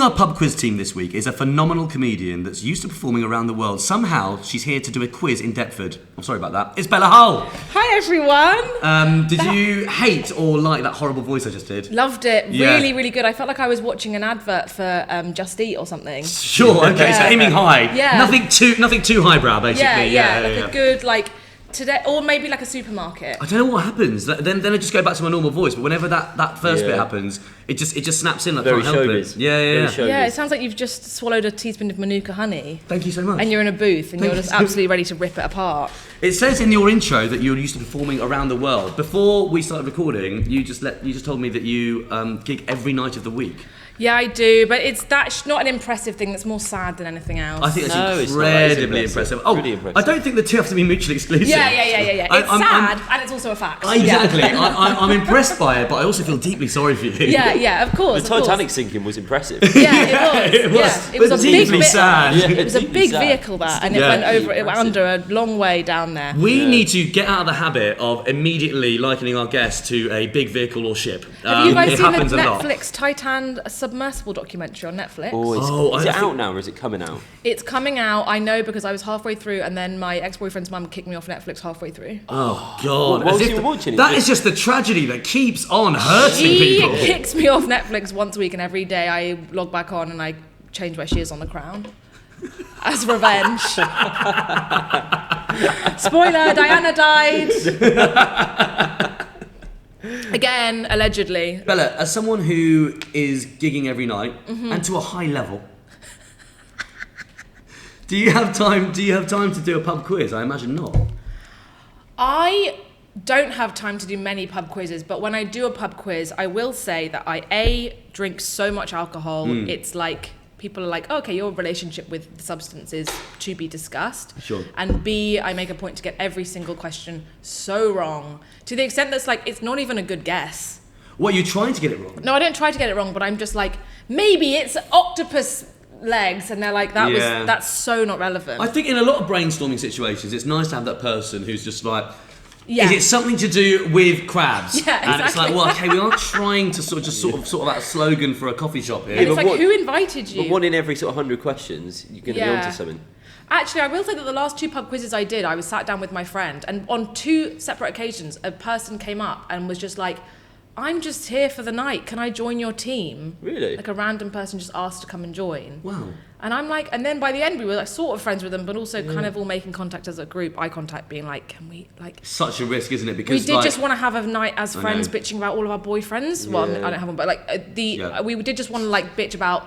our pub quiz team this week is a phenomenal comedian that's used to performing around the world. Somehow, she's here to do a quiz in Deptford. I'm sorry about that. It's Bella Hull. Hi, everyone. Did you hate or like that horrible voice I just did? Loved it. Yeah. Really, really good. I felt like I was watching an advert for Just Eat or something. Sure. Okay. Yeah. So aiming high. Yeah. Nothing too highbrow, basically. Yeah. A good today, or maybe like a supermarket. I don't know what happens. Then I just go back to my normal voice. But whenever that first bit happens, it just snaps in. I Very can't help showbiz. it. Yeah. Yeah, it sounds like you've just swallowed a teaspoon of Manuka honey. Thank you so much. And you're in a booth and you're just absolutely ready to rip it apart. It says in your intro that you're used to performing around the world. Before we started recording, you just told me that you gig every night of the week. Yeah, I do, but that's not an impressive thing. That's more sad than anything else. I think that's it's incredibly impressive. Oh, really impressive. I don't think the two have to be mutually exclusive. Yeah. It's sad, and it's also a fact. Exactly. I'm impressed by it, but I also feel deeply sorry for you. Yeah, of course. The Titanic sinking was impressive. Yeah, it was. It It was a big deeply sad. Yeah, It was a deeply big sad. vehicle and it went under a long way down there. We need to get out of the habit of immediately likening our guests to a big vehicle or ship. Have you guys it seen the happens a lot. Netflix Titan submersible documentary on Netflix? Is it out now or is it coming out? It's coming out, I know, because I was halfway through and then my ex-boyfriend's mum kicked me off Netflix halfway through. Oh God! What As was if you watching? That is just the tragedy that keeps on hurting She people. kicks me off Netflix once a week and every day I log back on and I change where she is on the crown. As revenge. Spoiler, Diana died. Again, allegedly. Bella, as someone who is gigging every night and to a high level, do you have time to do a pub quiz? I imagine not. I don't have time to do many pub quizzes, but when I do a pub quiz, I will say that I drink so much alcohol, it's like people are like, oh, okay, your relationship with the substance is to be discussed. Sure. And B, I make a point to get every single question so wrong, to the extent that's like, it's not even a good guess. What, you're trying to get it wrong? No, I don't try to get it wrong, but I'm just like, maybe it's octopus legs, and they're like, that's so not relevant. I think in a lot of brainstorming situations, it's nice to have that person who's just like, Yeah. is it something to do with crabs? Yeah, And it's like, exactly. well, okay, we aren't trying to sort of that slogan for a coffee shop here. And it's but like, who invited you? But one in every sort of 100 questions, you're going to be onto something. Actually, I will say that the last two pub quizzes I did, I was sat down with my friend, and on two separate occasions, a person came up and was just like, I'm just here for the night, can I join your team? Really? Like a random person just asked to come and join. Wow. And I'm like, and then by the end we were like sort of friends with them, but also kind of all making contact as a group, eye contact, being like, can we like... Such a risk, isn't it? We Because did just want to have a night as friends know. bitching about all of our boyfriends. Well, I don't have one, but like we did just want to like bitch about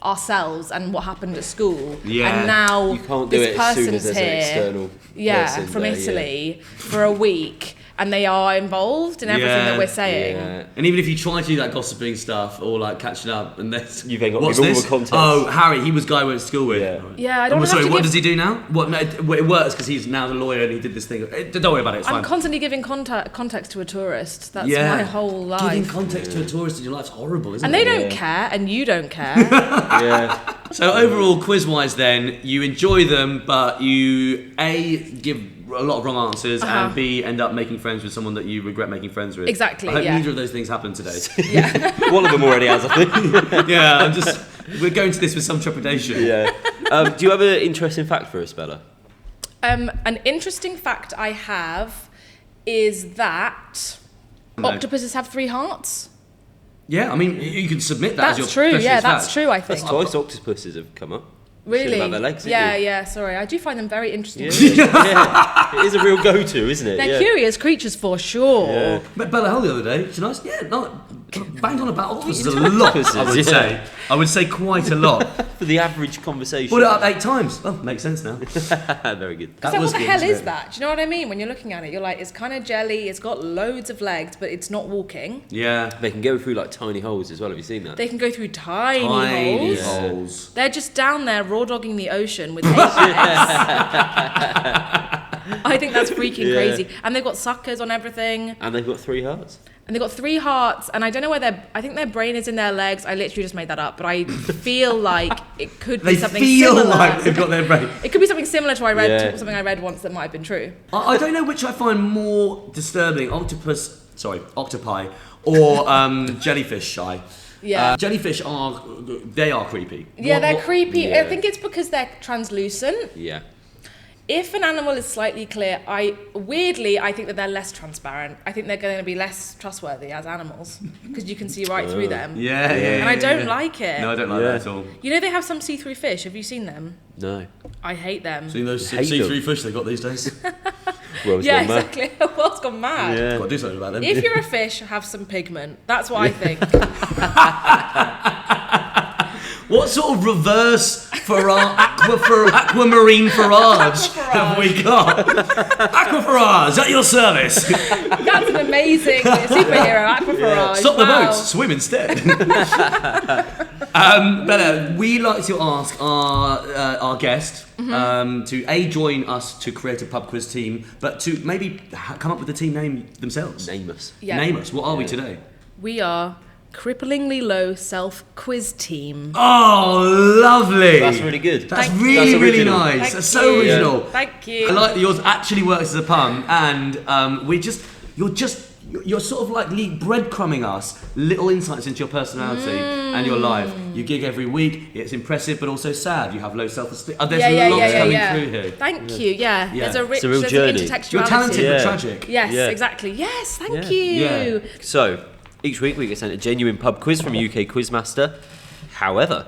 ourselves and what happened at school. Yeah. And now You can't do this it as soon person's as there's here, an external person from there, Italy for a week, and they are involved in everything that we're saying. Yeah. And even if you try to do that gossiping stuff or like catching up, and there's You've then got what's to give all this? the context. Oh, Harry, he was the guy I went to school with. Yeah. Yeah, I don't I'm have sorry. to What give- does he do now? What? No, it works because he's now the lawyer and he did this thing. Don't worry about it. It's I'm fine. constantly giving context to a tourist. That's my whole life. Giving context to a tourist in your life's horrible, isn't And it? they don't care, and you don't care. Yeah. So overall, quiz-wise, then you enjoy them, but you A, give a lot of wrong answers, and B, end up making friends with someone that you regret making friends with. Exactly, I hope yeah. neither of those things happen today. One of them already has, I think. Yeah, we're going to this with some trepidation. Yeah. Do you have an interesting fact for us, Bella? An interesting fact I have is that octopuses have 3 hearts. Yeah, I mean, you can submit that as your That's true. specialist Yeah, that's fact. true. I think. That's twice octopuses have come up. Really? About their legs, didn't you? Yeah. Sorry, I do find them very interesting. Yeah. It is a real go-to, isn't it? They're curious creatures for sure. Yeah. Met Bella Hull the other day. She's nice. Yeah, no, banged on about octopuses a lot. I would Yeah. say. I would say quite a lot. For the average conversation. Put it up 8 times. Oh, makes sense now. Very good. That So was what the good, hell wasn't is it? that? Do you know what I mean? When you're looking at it, you're like, it's kind of jelly. It's got loads of legs, but it's not walking. Yeah. They can go through like tiny holes as well. Have you seen that? They can go through tiny Tiny holes. holes. They're just down there raw dogging the ocean with 8 legs. I think that's freaking crazy. And they've got suckers on everything. And they've got 3 hearts. And they've got 3 hearts, and I don't know where I think their brain is in their legs. I literally just made that up, but I feel like it could be They something feel similar. like they've got their brain. It could be something similar to something I Yeah. read once that might have been true. I don't know which I find more disturbing, octopi, or jellyfish shy. Yeah. Jellyfish are creepy. Yeah, they're creepy. Yeah. I think it's because they're translucent. Yeah. If an animal is slightly clear, I think that they're less transparent. I think they're going to be less trustworthy as animals because you can see right through them. Yeah. And I don't like it. No, I don't like that at all. You know they have some see-through fish. Have you seen them? No. I hate them. Seen those Hate see-through fish they got these days? World's Yeah, gone mad. exactly. The world's gone mad. Yeah. Got to do something about them. If you're a fish, have some pigment. That's what I think. What sort of reverse aquamarine farage have we got? Aquafarage at your service. That's an amazing superhero, Aquafarage. Stop the Wow. boats, swim instead. Bella, we like to ask our guest to join us to create a pub quiz team, but to maybe come up with a team name themselves. Name us. Yeah. Name us. What are we today? We are Cripplingly Low Self Quiz Team. Oh, lovely. That's really good. That's Thank really, you. really That's original. nice. Thank That's so you. original. Thank you. I like that yours actually works as a pun, and you're sort of like breadcrumbing us little insights into your personality and your life. You gig every week. It's impressive, but also sad. You have low self-esteem. There's lots coming through here. Thank you. Yeah. Yeah. There's a rich, It's a real there's journey. an intertextuality. You're talented Yeah. but tragic. Yes, Yeah. exactly. Yes, thank Yeah. you. Yeah. So, each week we get sent a genuine pub quiz from UK Quizmaster. However,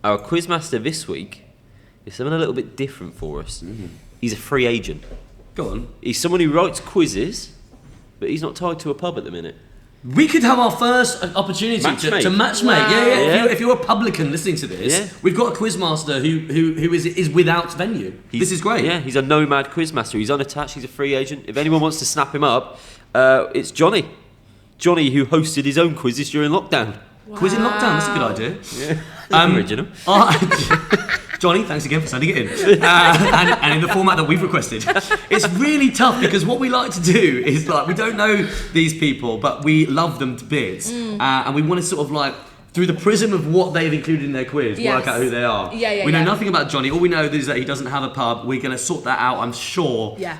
our Quizmaster this week is something a little bit different for us. He's a free agent. Go on. He's someone who writes quizzes, but he's not tied to a pub at the minute. We could have our first opportunity Matchmake. to matchmake. Wow. Yeah. If you're a publican listening to this, Yeah. we've got a quizmaster who is without venue. This is great. Yeah, he's a nomad quizmaster. He's unattached. He's a free agent. If anyone wants to snap him up, it's Johnny. Johnny, who hosted his own quizzes during lockdown. Quiz in lockdown. That's a good idea. Original. Johnny, thanks again for sending it in. And in the format that we've requested. It's really tough because what we like to do is we don't know these people, but we love them to bits. And we want to sort of through the prism of what they've included in their quiz, Yes. work out who they are. We know nothing about Johnny. All we know is that he doesn't have a pub. We're going to sort that out, I'm sure. Yeah.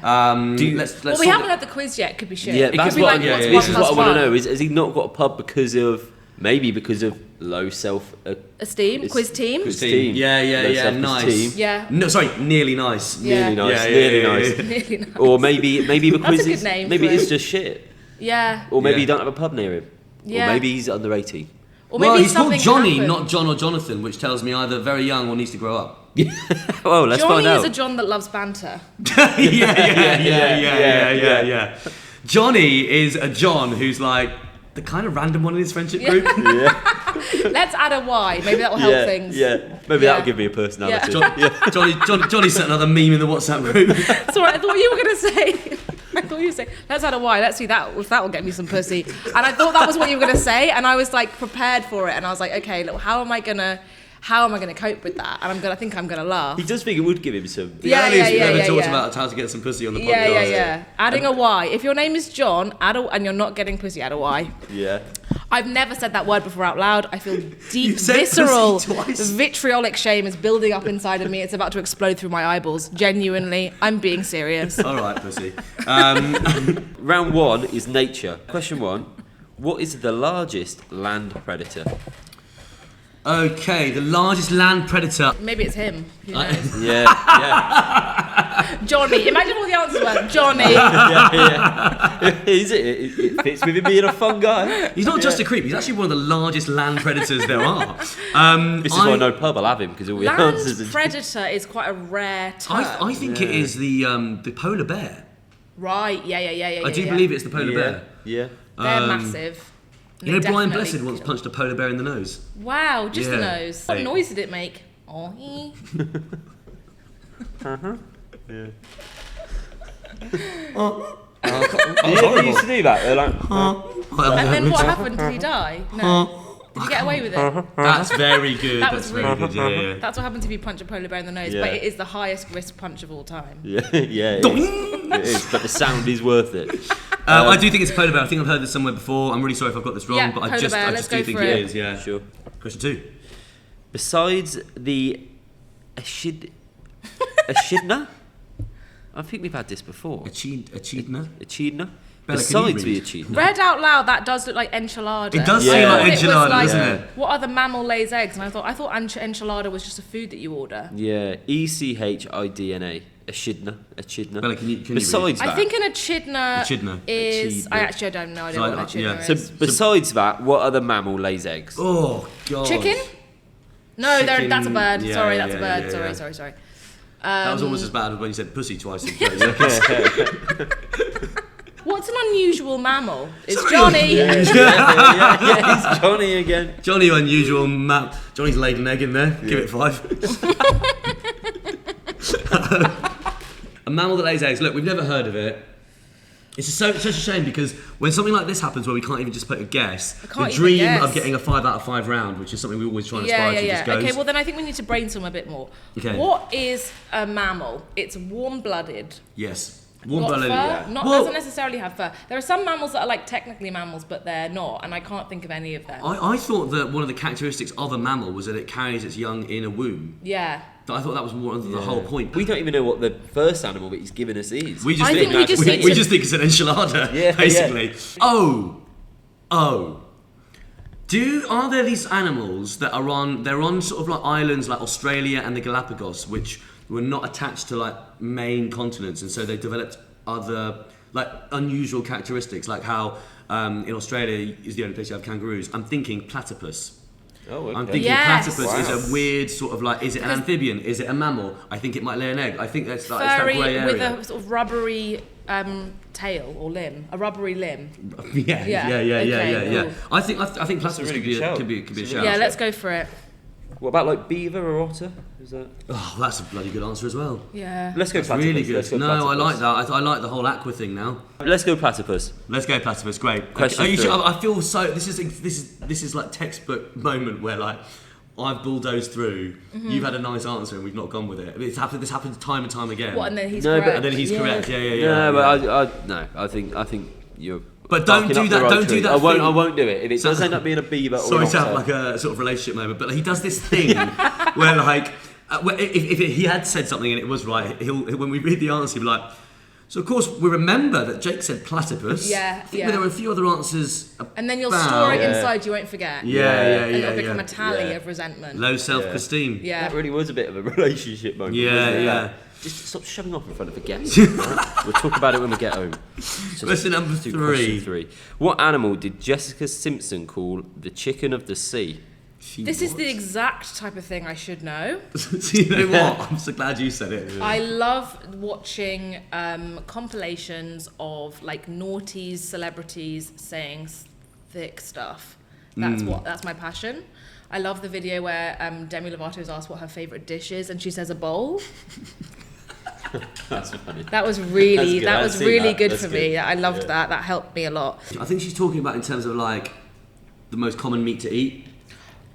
Let's Well, we haven't had the quiz yet. Could be shit. Yeah, It that's could be what. like, what's This one is plus what I want one? to know. Has he not got a pub because of low self? Esteem, quiz team. Quiz team. team. Yeah, Low self-esteem. nice. Yeah. No, sorry, nearly nice. Yeah. Nearly nice. Yeah, Nearly yeah, nice. Nearly nice. Or maybe the That's a quiz good is name maybe for it's it. just shit. Yeah. Or maybe Yeah. you don't have a pub near him. Yeah. Or maybe he's under 18. Or maybe Well, he's called something Johnny, happened. not John or Jonathan, which tells me either very young or needs to grow up. Well, let's Johnny find out. is a John that loves banter. Yeah. Johnny is a John who's the kind of random one in his friendship group. Let's add a Y. Maybe that will help things. Yeah, maybe Yeah. that'll give me a personality. Johnny sent another meme in the WhatsApp group. Sorry, I thought you were going to say. I thought you were saying, let's add a Y. Let's see that if that will get me some pussy. And I thought that was what you were going to say, and I was prepared for it, and I was like, okay, look, how am I gonna cope with that? And I think I'm gonna laugh. He does think it would give him some. The earliest we've ever talked yeah. about how to get some pussy on the podcast. Yeah. Adding a Y. If your name is John, and you're not getting pussy, add a Y. Yeah. I've never said that word before out loud. I feel deep, You've said visceral, pussy twice. vitriolic shame is building up inside of me. It's about to explode through my eyeballs. Genuinely, I'm being serious. All right, pussy. Round 1 is nature. Question 1. What is the largest land predator? Okay, the largest land predator. Maybe it's him. Who knows? Yeah. Johnny. Imagine all the answers were Johnny. Is it? It fits with him being a fun guy. He's not just a creep. He's actually one of the largest land predators there are. This is why no pub. I'll have him because all the answers. Land predator is quite a rare term. I think it is the polar bear. Right. Yeah. I do believe it's the polar bear. Yeah. They're massive. You know, They Brian definitely Blessed once kill. punched a polar bear in the nose. Wow, just the Yeah. nose. What Hey. noise did it make? Oh, You used to do that. They're like, And then what happened? Did he die? No. Did he get away with it? That's very good. That That's was very really good. Yeah. That's what happens if you punch a polar bear in the nose, Yeah. but it is the highest risk punch of all time. yeah, it is. But the sound is worth it. I do think it's polar bear. I think I've heard this somewhere before. I'm really sorry if I've got this wrong, Yeah, but I polar just bear, let's do go think for it it. is. Yeah. Sure. Question 2. Besides the echidna, I think we've had this before. Echidna. Echidna. Bella, Besides can you the read? echidna. Read out loud, that does look like enchilada. It does Yeah. seem I like thought it was enchilada, like, doesn't it? What other mammal lays eggs? And I thought enchilada was just a food that you order. Yeah, echidna. Echidna. Bella, can you Besides that, I think an echidna, Echidna. is. Echidna. I actually don't know. I don't know what an echidna yeah. is. so besides that, what other mammal lays eggs? Oh god. Chicken? No, Chicken, that's a bird. yeah, Sorry, yeah, that's a yeah, bird. yeah, Sorry. That was almost as bad as when you said pussy twice in 30 seconds. What's an unusual mammal? It's Sorry, Johnny. yeah, it's Johnny again. Johnny, unusual map. Johnny's laid an egg in there. Give it 5. A mammal that lays eggs. Look, we've never heard of it. It's just such a shame because when something like this happens where we can't even just put a guess, the can't even dream guess. of getting a 5 out of 5 round, which is something we always try and aspire to, just goes. Okay, well then I think we need to brainstorm a bit more. Okay. What is a mammal? It's warm-blooded. Yes. Not Warm-blooded. fur. Yeah. Not Well, doesn't necessarily have fur. There are some mammals that are like technically mammals, but they're not, and I can't think of any of them. I thought that one of the characteristics of a mammal was that it carries its young in a womb. Yeah. I thought that was one of the whole point. We don't even know what the first animal that he's given us is. We just I think, think we just we, need we to- just think it's an enchilada, Yeah, basically. Oh. Are there these animals that are on sort of like islands like Australia and the Galapagos, which were not attached to like main continents, and so they developed other like unusual characteristics, like how in Australia is the only place you have kangaroos. I'm thinking platypus. Oh, okay. I'm thinking Yes. platypus is a weird sort of like, is it an amphibian? Is it a mammal? I think it might lay an egg. I think that's like, it's that Furry grey area. with a sort of rubbery tail or limb, a rubbery limb. Yeah. Okay, cool. I think platypus really could be good shout. a shout. Yeah, let's go for it. What about like beaver or otter? Is that? Oh, that's a bloody good answer as well. Yeah. Let's go That's platypus. really good. Let's go No, I platypus. like that. I like the whole aqua thing now. Let's go platypus. Let's go platypus. Great. Question Okay. three. I feel so. This is like textbook moment where like I've bulldozed through. You've had a nice answer and we've not gone with it. This happens time and time again. What? And then he's No, but- correct. And then he's correct. Yeah. No, but I think you're. But don't barking do up that- the right don't do tree. that I won't. thing. I won't do it. If it So- does end up being a beaver or Sorry an to have otter, like a sort of relationship moment, but he does this thing where like if he had said something and it was right, when we read the answer, he'll be like. So of course we remember that Jake said platypus. Yeah, I think yeah. there were a few other answers. And then you'll about- store it Yeah. inside, you won't forget. Yeah. And it'll become a tally Yeah. of resentment. Low self-esteem. Yeah. that really was a bit of a relationship moment. Yeah, wasn't it? yeah. Just stop shoving off in front of the guests. Right? We'll talk about it when we get home. So Question number let's do 3. question 3. What animal did Jessica Simpson call the chicken of the sea? This is the exact type of thing I should know. So you know what? I'm so glad you said it. I love watching compilations of like naughties, celebrities saying thick stuff. That's my passion. I love the video where Demi Lovato is asked what her favourite dish is, and she says a bowl. That's funny. That was really That's good. I've seen that. good That's for good. me. I loved Yeah. that. That helped me a lot. I think she's talking about in terms of like the most common meat to eat.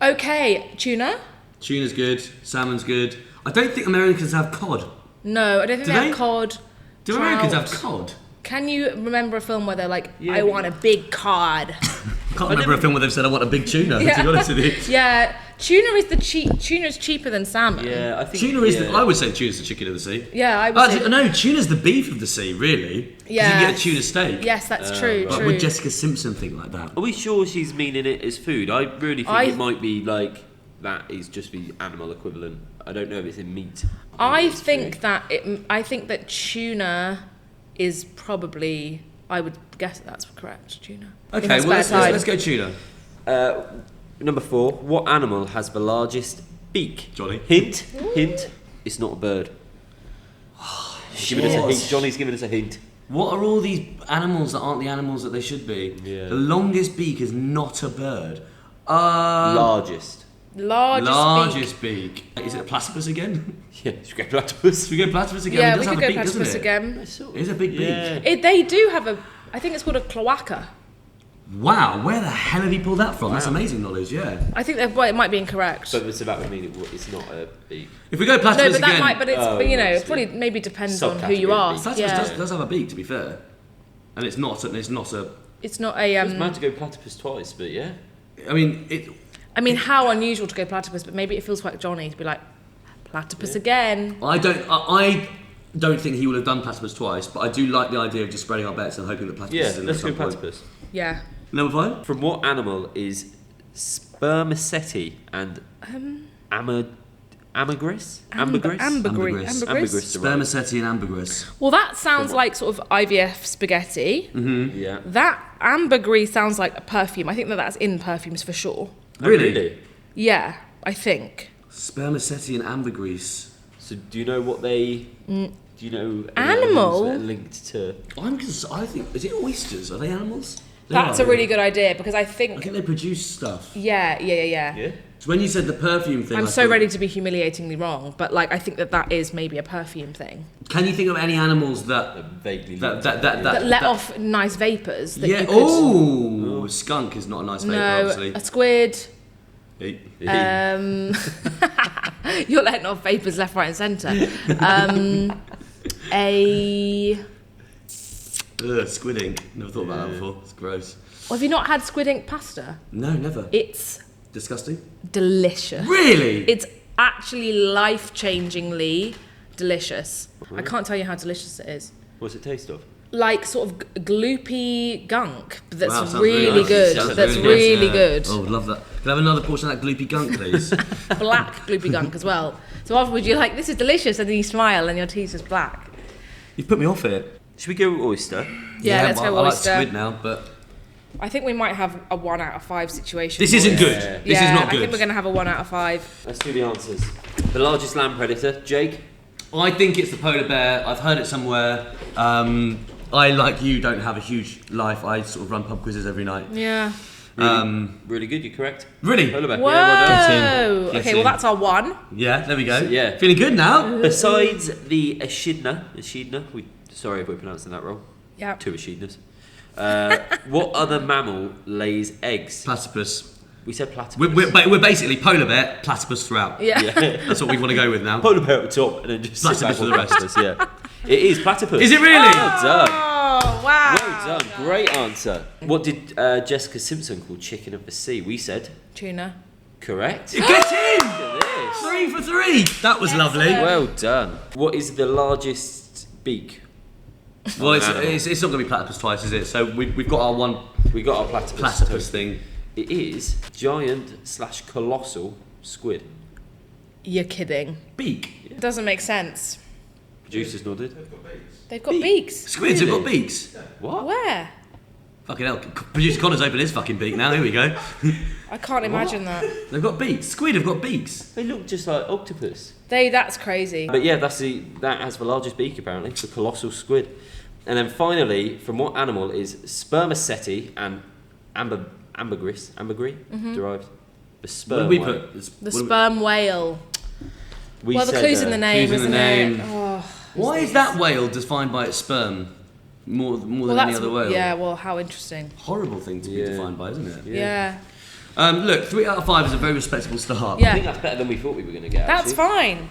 Okay, tuna. Tuna's good. Salmon's good. I don't think Americans have cod. No, I don't think Do they they? have cod. Do trout. Americans have cod? Can you remember a film where they're like, Yeah, I but- want a big cod? I can't remember a film where they've said I want a big tuna. To be honest with you. Yeah, tuna is Tuna's cheaper than salmon. Yeah, I think Tuna is. yeah. I would say tuna's the chicken of the sea. Yeah, I would Actually, say. no, tuna's the beef of the sea, really. 'Cause you can get a tuna steak. Yes, that's true. But True. would Jessica Simpson think like that? Are we sure she's meaning it as food? I really think it might be like that is just the animal equivalent. I don't know if it's in meat. I It's think food. that tuna is probably. I would guess that's correct. Tuna. In Okay, her well spare time. let's go tuna. Number 4. What animal has the largest beak? Johnny. Hint. It's not a bird. Giving us a hint. Johnny's giving us a hint. What are all these animals that aren't the animals that they should be? Yeah. The longest beak is not a bird. Largest. Largest beak. beak. Is it a platypus again? Yeah, should we go platypus? Should we go platypus again? Yeah, It we does could have go a beak, doesn't platypus it? again. It is a big beak. Yeah. They do have a. I think it's called a cloaca. Wow, where the hell have you pulled that from? That's amazing knowledge, yeah. I think well, it might be incorrect. So that would mean it's not a beak. If we go No, platypus but that again, might. But it's. Oh, but, you know, right, it probably maybe depends on who you Subcategory ask. platypus Yeah. does have a beak, to be fair, and it's not a. It's not a. It's mad to go platypus twice, but yeah. I mean, it. I mean, how unusual to go platypus, but maybe it feels like Johnny to be like, platypus again. I don't. don't think he will have done platypus twice, but I do like the idea of just spreading our bets and hoping that platypus is in let's at some go point. platypus. Yeah. Number 5? From what animal is spermaceti and ambergris? Ambergris. Spermaceti and ambergris. Well, that sounds like sort of IVF spaghetti. Mm-hmm. Yeah. That ambergris sounds like a perfume. I think that's in perfumes for sure. Really? Yeah, I think. Spermaceti and ambergris. So do you know what they... Do you know any Animal? animals that are linked to... I think, is it oysters? Are they animals? They That's are, a really good idea because I I think... think they produce stuff. Yeah. Yeah? So when you said the perfume thing, I'm I so thought- ready to be humiliatingly wrong, but like I think that is maybe a perfume thing. Can you think of any animals that Vaguely that linked. That let off nice vapours. That yeah. you could, Oh, skunk is not a nice vapor, no, obviously. a squid. Hey. You're letting off vapours left, right, and centre. A. Squid ink. Never thought about that before. It's gross. Well, have you not had squid ink pasta? No, never. It's Disgusting. delicious. Really? It's actually life-changingly delicious. I can't tell you how delicious it is. What's it taste of? Like sort of gloopy gunk, but that's Wow, sounds really nice. good. Sounds That's really nice, really yeah. good. Oh, love that. Can I have another portion of that gloopy gunk, please? Black gloopy gunk as well. So afterwards you're like, this is delicious, and then you smile and your teeth is black. You've put me off it. Should we go oyster? Yeah, let's but go I like oyster. squid now, but I think we might have a 1 out of 5 situation. this isn't good. Yeah. This is not good. I think we're going to have a 1 out of 5. Let's do the answers. The largest land predator, Jake? I think it's the polar bear. I've heard it somewhere. I, like you, don't have a huge life. I sort of run pub quizzes every night. Yeah. Really good, you're correct. Really? Polar bear. Whoa. Yeah, well done. Get Okay, in. well that's our 1. Yeah, there we go. Yeah. Feeling good now? Besides the echidna, sorry if we're pronouncing that wrong. Yeah. 2 echidnas. What other mammal lays eggs? Platypus. We said platypus. We're basically polar bear, platypus throughout. Yeah. That's what we want to go with now. Polar bear at the top and then just sit Platypus back for on the rest. platypus, yeah. It is platypus. Is it really? Well done. Oh, wow. Well done. Great answer. What did Jessica Simpson call chicken of the sea? We said Tuna. correct. Get in! Look at 3 for 3. That was lovely. this. Well done. What is the largest beak? Well, Animal. it's not going to be platypus twice, is it? So we've got our one We got our platypus. platypus thing. It is giant/colossal squid. You're kidding. Beak. It doesn't make sense. Producers nodded. They've got beaks. Squids have got Really? beaks. What? Where? Fucking hell. Producer Connor's opened his fucking beak now. Here we go. I can't imagine that. They've got beaks. Squid have got beaks. They look just like octopus. That's crazy. But yeah, that has the largest beak apparently. It's a colossal squid. And then finally, from what animal is spermaceti and ambergris derived? The What sperm. did we whale. put? The what- sperm whale. We Well, the said, clue's in the name, clue's in the isn't name. it? Oh, Why is that whale defined by its sperm more than any other whale? Yeah, well, how interesting. Horrible thing to be Yeah. defined by, isn't it? Yeah. Look, 3 out of 5 is a very respectable start. Yeah. I think that's better than we thought we were going to get. That's actually. fine.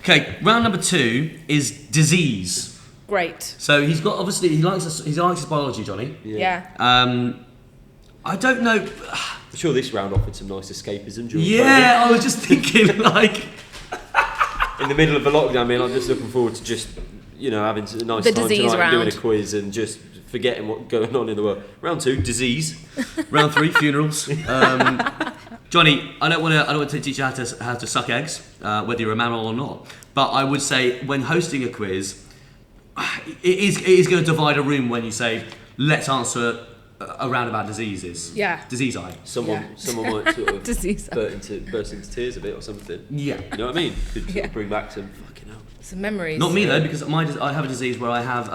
Okay, round number 2 is disease. Great. So he's got obviously he likes his biology, Johnny. Yeah. I don't know. I'm sure this round offered some nice escapism during Yeah, I was just thinking like. COVID. In the middle of the lockdown, I mean, I'm just looking forward to just, having a nice The time disease tonight, and doing round. a quiz and just forgetting what's going on in the world. Round 2, disease. Round 3, funerals. Johnny, I don't want to teach you how to suck eggs, whether you're a mammal or not. But I would say when hosting a quiz, it is going to divide a room when you say, let's answer around about diseases. Yeah. Disease eye. Someone might sort of Disease. burst into tears a bit or something. Yeah. You know what I mean? Could sort Yeah. of bring back some fucking hell. Some memories. Not me though, because I have a disease where I have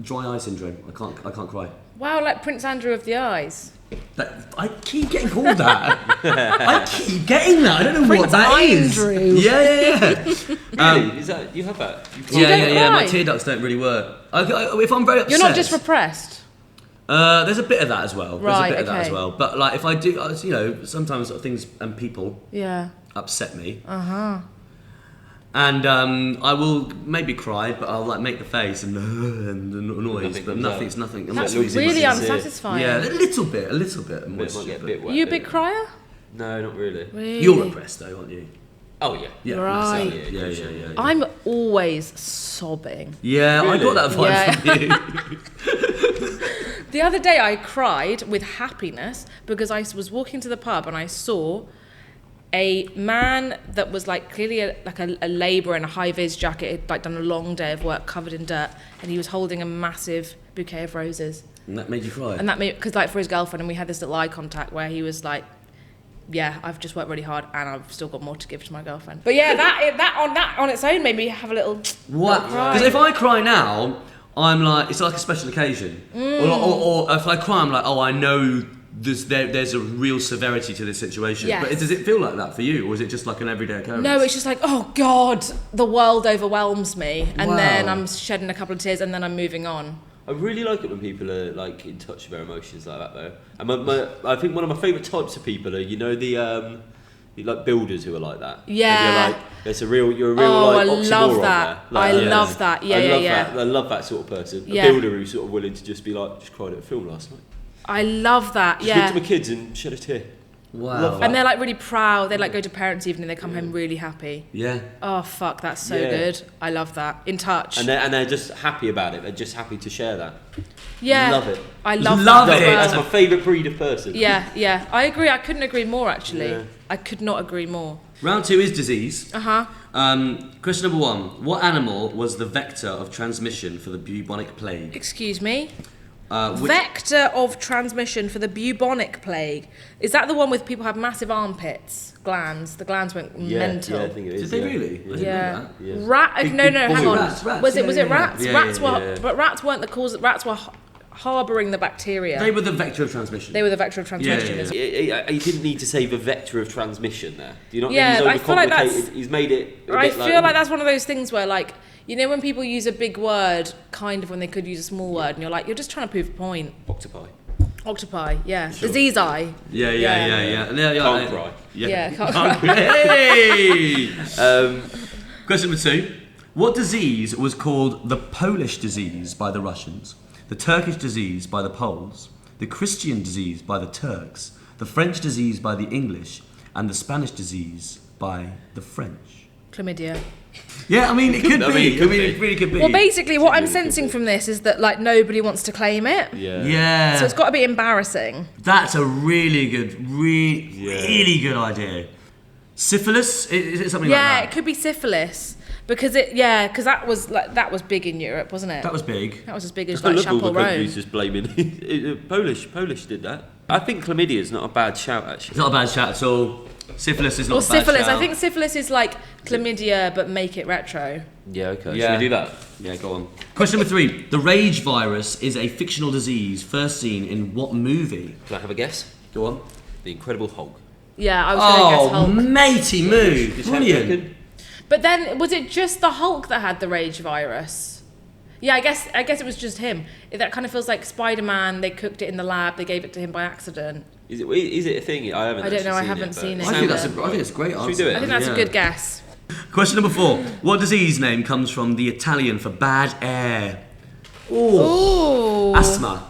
dry eye syndrome. I can't cry. Wow, like Prince Andrew of the Eyes. I keep getting called that. I keep getting that. I don't know Prince what that is. Andrew. Yeah. Really? Is that you have that? You don't My cry? tear ducts don't really work. If I'm very upset, You're not just repressed. there's a bit of that as well. There's Right, a bit of that as okay. well. But like, if I do, sometimes things and people Yeah. upset me. And I will maybe cry, but I'll like make the face and the noise, Nothing but comes out. nothing. I'm That's not losing really my- unsatisfying. Yeah, a little bit. It might Moisture, get a but- bit wet. You a but- big crier? No, not really. Really? You're repressed though, aren't you? Oh yeah. Yeah, Right. yeah. I'm always sobbing. Yeah, I got that vibe from you. The other day I cried with happiness because I was walking to the pub and I saw a man that was like clearly a labourer in a high-vis jacket, had like done a long day of work covered in dirt, and he was holding a massive bouquet of roses. And that made you cry? And that made, because like for his girlfriend, and we had this little eye contact where he was like, yeah, I've just worked really hard and I've still got more to give to my girlfriend. But yeah, that on its own made me have a little What? Because if I cry now, I'm like, it's like a special occasion. Or if I cry, I'm like, oh, I know there's a real severity to this situation. Yes. But does it feel like that for you, or is it just like an everyday occurrence? No, it's just like, oh God, the world overwhelms me. And Wow. then I'm shedding a couple of tears and then I'm moving on. I really like it when people are like in touch with their emotions like that though. And I think one of my favourite types of people are, you know, the like builders who are like that. Yeah. And you're a real Oh, like I oxymoron love that. there. Like, I love that. Yeah, I love that sort of person. Yeah. A builder who's sort of willing to just be like, just cried at a film last night. I love that, Just looked at my kids and shed a tear. Wow. Love that. And they're like really proud. They like go to parents' evening. They come home really happy. Yeah. Oh fuck, that's so Yeah. good. I love that. In touch. And they're just happy about it. They're just happy to share that. Yeah. Love it. I love Love that. it. as well. That's my favourite breed of person. Yeah. I agree. I couldn't agree more actually. Yeah. I could not agree more. Round 2 is disease. Uh-huh. Question number 1. What animal was the vector of transmission for the bubonic plague? Excuse me. Which, Vector of transmission for the bubonic plague. Is that the one with people have massive armpits? Glands. The glands went mental. Yeah, I think it is. did they really? I didn't Yeah. know that. Yeah. No, hang on. Rats, was it yeah. rats? Yeah, Rats yeah, were, yeah. but rats weren't the cause. Rats were harbouring the bacteria. They were the vector of transmission. They were the vector of transmission. Yeah. You didn't need to say the vector of transmission there. Do you not Yeah, think I he's feel like overcomplicated? He's made it a I bit feel like that's one of those things where, like, you know, when people use a big word, kind of when they could use a small word, and you're like, you're just trying to prove a point. octopi. Octopi, yeah. Sure. Disease eye. Yeah. Can't cry. Yeah, can't Hey! Question number 2. What disease was called the Polish disease by the Russians, the Turkish disease by the Poles, the Christian disease by the Turks, the French disease by the English, and the Spanish disease by the French? Chlamydia. Yeah, I mean, it could be. it could be. It really could be. Well, basically, what I'm sensing from this is that, like, nobody wants to claim it. Yeah. So it's got to be embarrassing. That's a really good, really good idea. Syphilis? Is it something like Yeah, that? it could be syphilis. Because that was big in Europe, wasn't it? That was big. That was as big as I like love all Chapel the Rome. countries just blaming Polish did that. I think chlamydia is not a bad shout actually. It's not a bad shout at all. Syphilis is not Or a bad syphilis. shout. I think syphilis is like chlamydia, but make it retro. Yeah, okay. Yeah. Should we do that? Yeah, go on. Question number 3. The rage virus is a fictional disease first seen in what movie? Can I have a guess? Go on. The Incredible Hulk. Yeah, I was going to guess Hulk. matey move. Just Brilliant. But then, was it just the Hulk that had the rage virus? Yeah, I guess it was just him. That kind of feels like Spider-Man. They cooked it in the lab. They gave it to him by accident. Is it a thing? I haven't. I don't know, I actually haven't but seen it. I think Sounds- it's a great answer. Should we do it? I think that's a good guess. Question number 4. What disease name comes from the Italian for bad air? Oh, Ooh. asthma.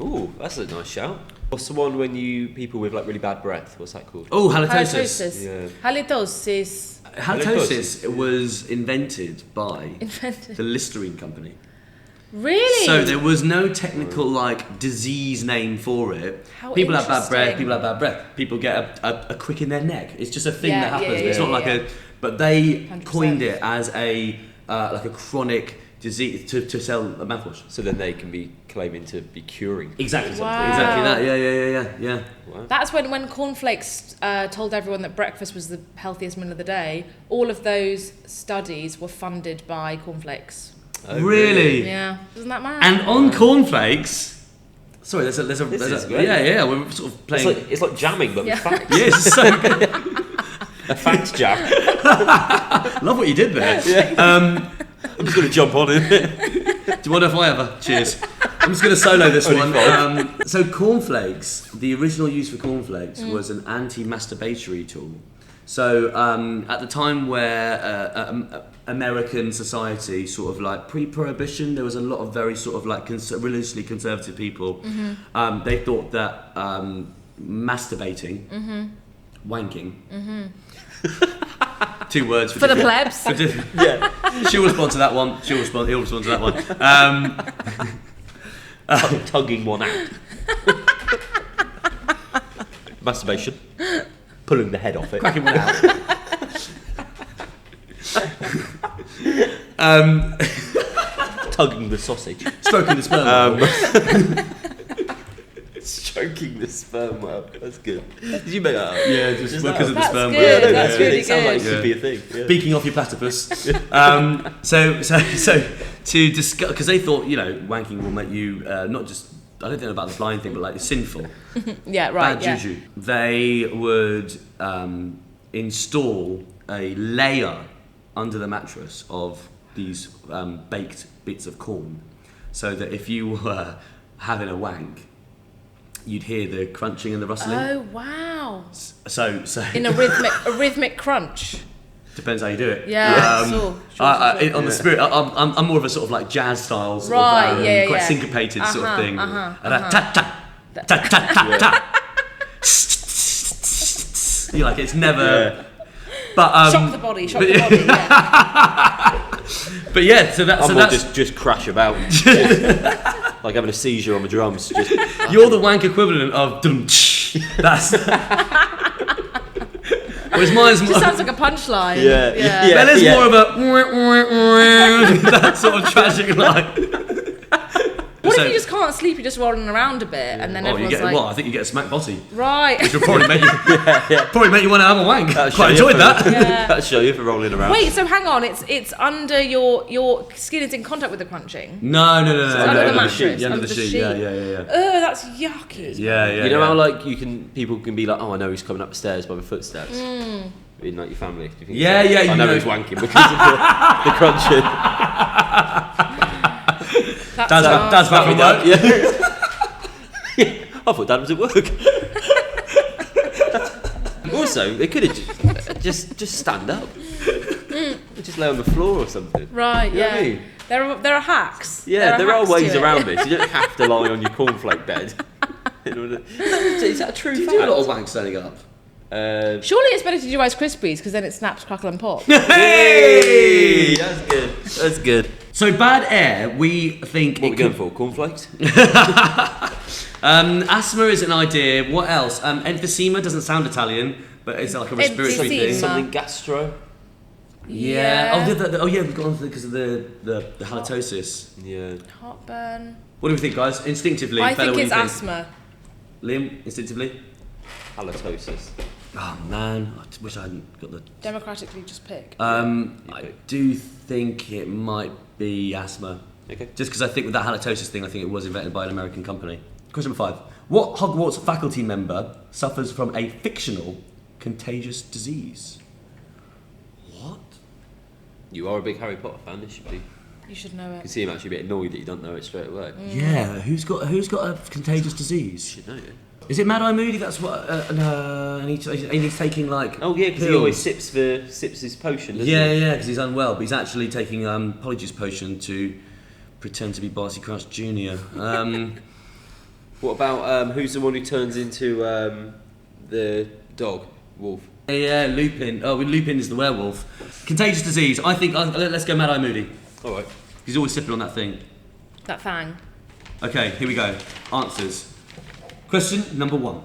Ooh, that's a nice shout. What's the one when people with like really bad breath? What's that called? Oh, halitosis. Halitosis. Yeah. Halitosis. Halitosis was invented by Invented. the Listerine company. Really? So there was no technical like disease name for it. How People have bad breath. interesting. People have bad breath. People get a crick in their neck. It's just a thing Yeah, that happens. yeah, It's not yeah, like yeah. a. But they 100%. coined it as a like a chronic disease to sell a mouthwash. So then they can be claiming to be curing. Exactly. Wow. Exactly that. Yeah. Wow. That's when Cornflakes told everyone that breakfast was the healthiest meal of the day. All of those studies were funded by Cornflakes. Oh, Really? Yeah, isn't that mad? And on cornflakes. Sorry, there's a. This is great. Yeah. We're sort of playing. It's like jamming, but Yeah. with facts. Yeah, it's so good. A facts jam. Love what you did there. I'm just going to jump on it. Do you wonder if I ever? Cheers. I'm just going to solo this Only one. So cornflakes, the original use for cornflakes was an anti-masturbatory tool. So at the time where American society sort of like pre-prohibition, there was a lot of very sort of like religiously conservative people. They thought that masturbating, wanking, 2 words For the plebs. Yeah. She'll respond to that one. He'll respond to that one. Tugging one out. Masturbation. Pulling the head off it. Cracking one out. Tugging the sausage. Stroking the sperm. Stroking the sperm whale. That's good. Did you make that up? Yeah, just because of the That's sperm. good. Yeah, no, That's really It sounds like it good. should be a thing. Yeah. Beaking off your platypus. So to discuss, because they thought, wanking will make you not just, I don't think about the blind thing, but like sinful, Yeah, right. bad juju. They would install a layer under the mattress of these baked bits of corn, so that if you were having a wank, you'd hear the crunching and the rustling. Oh wow! So In a rhythmic crunch. depends how you do it. Yeah, On sure. the spirit, I'm more of a sort of like jazz style, sort Right, of, yeah, quite yeah. syncopated sort of thing. Ta Ta. You're like, it's never. Yeah. But shock the body. Yeah. but yeah, so I'm more that's just crash about. Like having a seizure on the drums. Just you're the wank equivalent of dum. That's. Whereas mine's more. Just sounds like a punchline. Yeah. Bella's more of a that sort of tragic line. What if you just can't sleep? You're just rolling around a bit, and then you everyone's get like, what? I think you get a smack botty, right. which will probably make you probably make you want to have a wank. That'll show Quite you enjoyed for- that. Yeah. That'll show you for rolling around. Wait, so hang on. It's under your skin is in contact with the crunching. No. under the mattress, sheet. under Under the the sheet. sheet. Yeah. Oh, that's yucky. Yeah. You know how like people can be like, oh, I know he's coming up the stairs by the footsteps. In like your family. Do you think Yeah, so? yeah, I you know know. he's wanking because of the crunching. Dad's back from work. Yeah. I thought Dad was at work. Also, they could have just stand up. Just lay on the floor or something. Right. You know what I Yeah. mean? There are hacks. Yeah, there are hacks ways to it. around this. You don't have to lie on your cornflake bed. Is that a true Do you fact? do a lot of wank standing up? Surely it's better to do Rice Krispies because then it snaps, crackle, and pop. Hey, that's good. That's good. So bad air, we think What are we it going could. for? Cornflakes? Asthma is an idea. What else? Emphysema doesn't sound Italian, but it's like a respiratory Emphysema. thing. Something gastro? Yeah. Oh yeah. We've gone because of the halitosis. Yeah. Heartburn. What do we think, guys? Instinctively, I Bella, think what it's do you asthma. Liam, instinctively. Halitosis. Oh man, I wish I hadn't got the. Democratically, just pick. I do think it might be asthma. Okay. Just because I think with that halitosis thing, I think it was invented by an American company. Question number 5. What Hogwarts faculty member suffers from a fictional contagious disease? What? You are a big Harry Potter fan, this should be. You should know You can it. see him actually a bit annoyed that you don't know it straight away. Yeah, who's got a contagious You disease? should know it. Is it Mad Eye Moody? That's what. And he's taking like. Oh yeah, because he pills. always sips his potion, doesn't Yeah, he? yeah, because he's unwell, but he's actually taking Polyjuice potion to pretend to be Barty Crouch Jr. What about who's the one who turns into the dog? Wolf. Yeah, Lupin. Oh, Lupin is the werewolf. Contagious disease. I think. Let's go Mad Eye Moody. Alright. He's always sipping on that thing. That fang. Okay, here we go. Answers. Question number 1.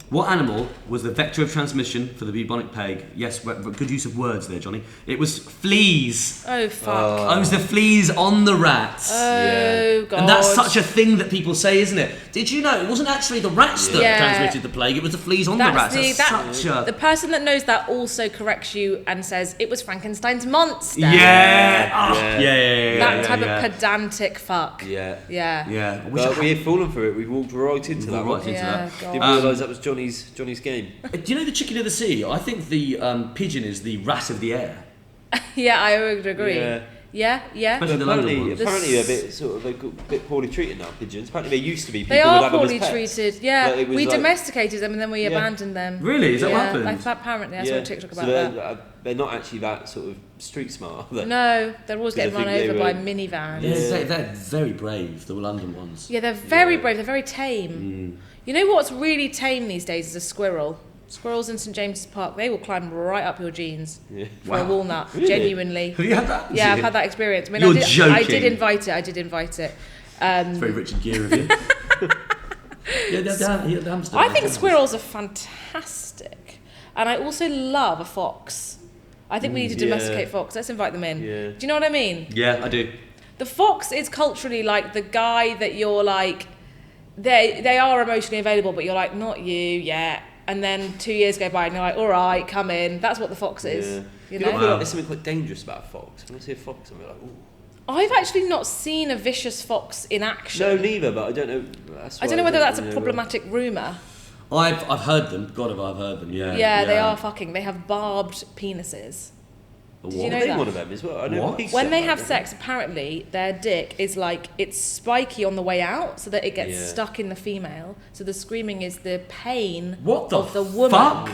What animal was the vector of transmission for the bubonic plague? Yes, good use of words there, Johnny. It was fleas. Oh fuck. Oh, it was the fleas on the rats. Oh god. And that's such a thing that people say, isn't it? Did you know it wasn't actually the rats that Yeah. transmitted the plague? It was the fleas on the rats. That's such a the person that knows that also corrects you and says it was Frankenstein's monster. yeah. Oh, Yeah. yeah. That type of pedantic fuck. Yeah. Yeah. Yeah. I wish I But we've fallen for it. We've walked right into that right one. into Yeah, that. God. Didn't realise that was Johnny's game. Do you know the chicken of the sea? I think the pigeon is the rat of the air. Yeah, I would agree. Yeah. Yeah. Especially the London ones. Apparently they're a bit sort of a bit poorly treated now. Pigeons. Apparently they used to be. People They would are have them as poorly pets. treated. Yeah, Like, it was we like- domesticated them and then we Yeah. abandoned them. Really? Is that what Yeah, happened? apparently, I saw a TikTok about so that. they're not actually that sort of street smart. Are they? No, they're always Because getting I run think over they by were- minivans. Yeah, they're very brave, the London ones. Yeah, they're very brave. They're very tame. You know what's really tame these days is a squirrel. Squirrels in St James's Park, they will climb right up your jeans for a Wow. walnut. Really? Genuinely. Have you had that? Yeah, I've had that experience. I mean, You're I joking. did invite it. It's very Richard Gere of you. Yeah, the hamster. I think squirrels are fantastic, and I also love a fox. I think we need to domesticate fox. Let's invite them in. Yeah. Do you know what I mean? Yeah, I do. The fox is culturally like the guy that you're like, they are emotionally available, but you're like, not you yet. And then 2 years go by and you're like, all right, come in. That's what the fox is. Yeah. You You don't know? feel like there's something quite dangerous about a fox? When I see a fox, I'm like, ooh. I've actually not seen a vicious fox in action. No, neither, but I don't know. I don't know whether that's a problematic rumour. I've heard them. God, have I heard them? Yeah. Yeah, they are fucking. They have barbed penises. What? Did you know I think that? one of them as well. I know What? pigs When are they like have that. sex, apparently their dick is like, it's spiky on the way out so that it gets Yeah. stuck in the female. So the screaming is the pain What the of the woman. fuck?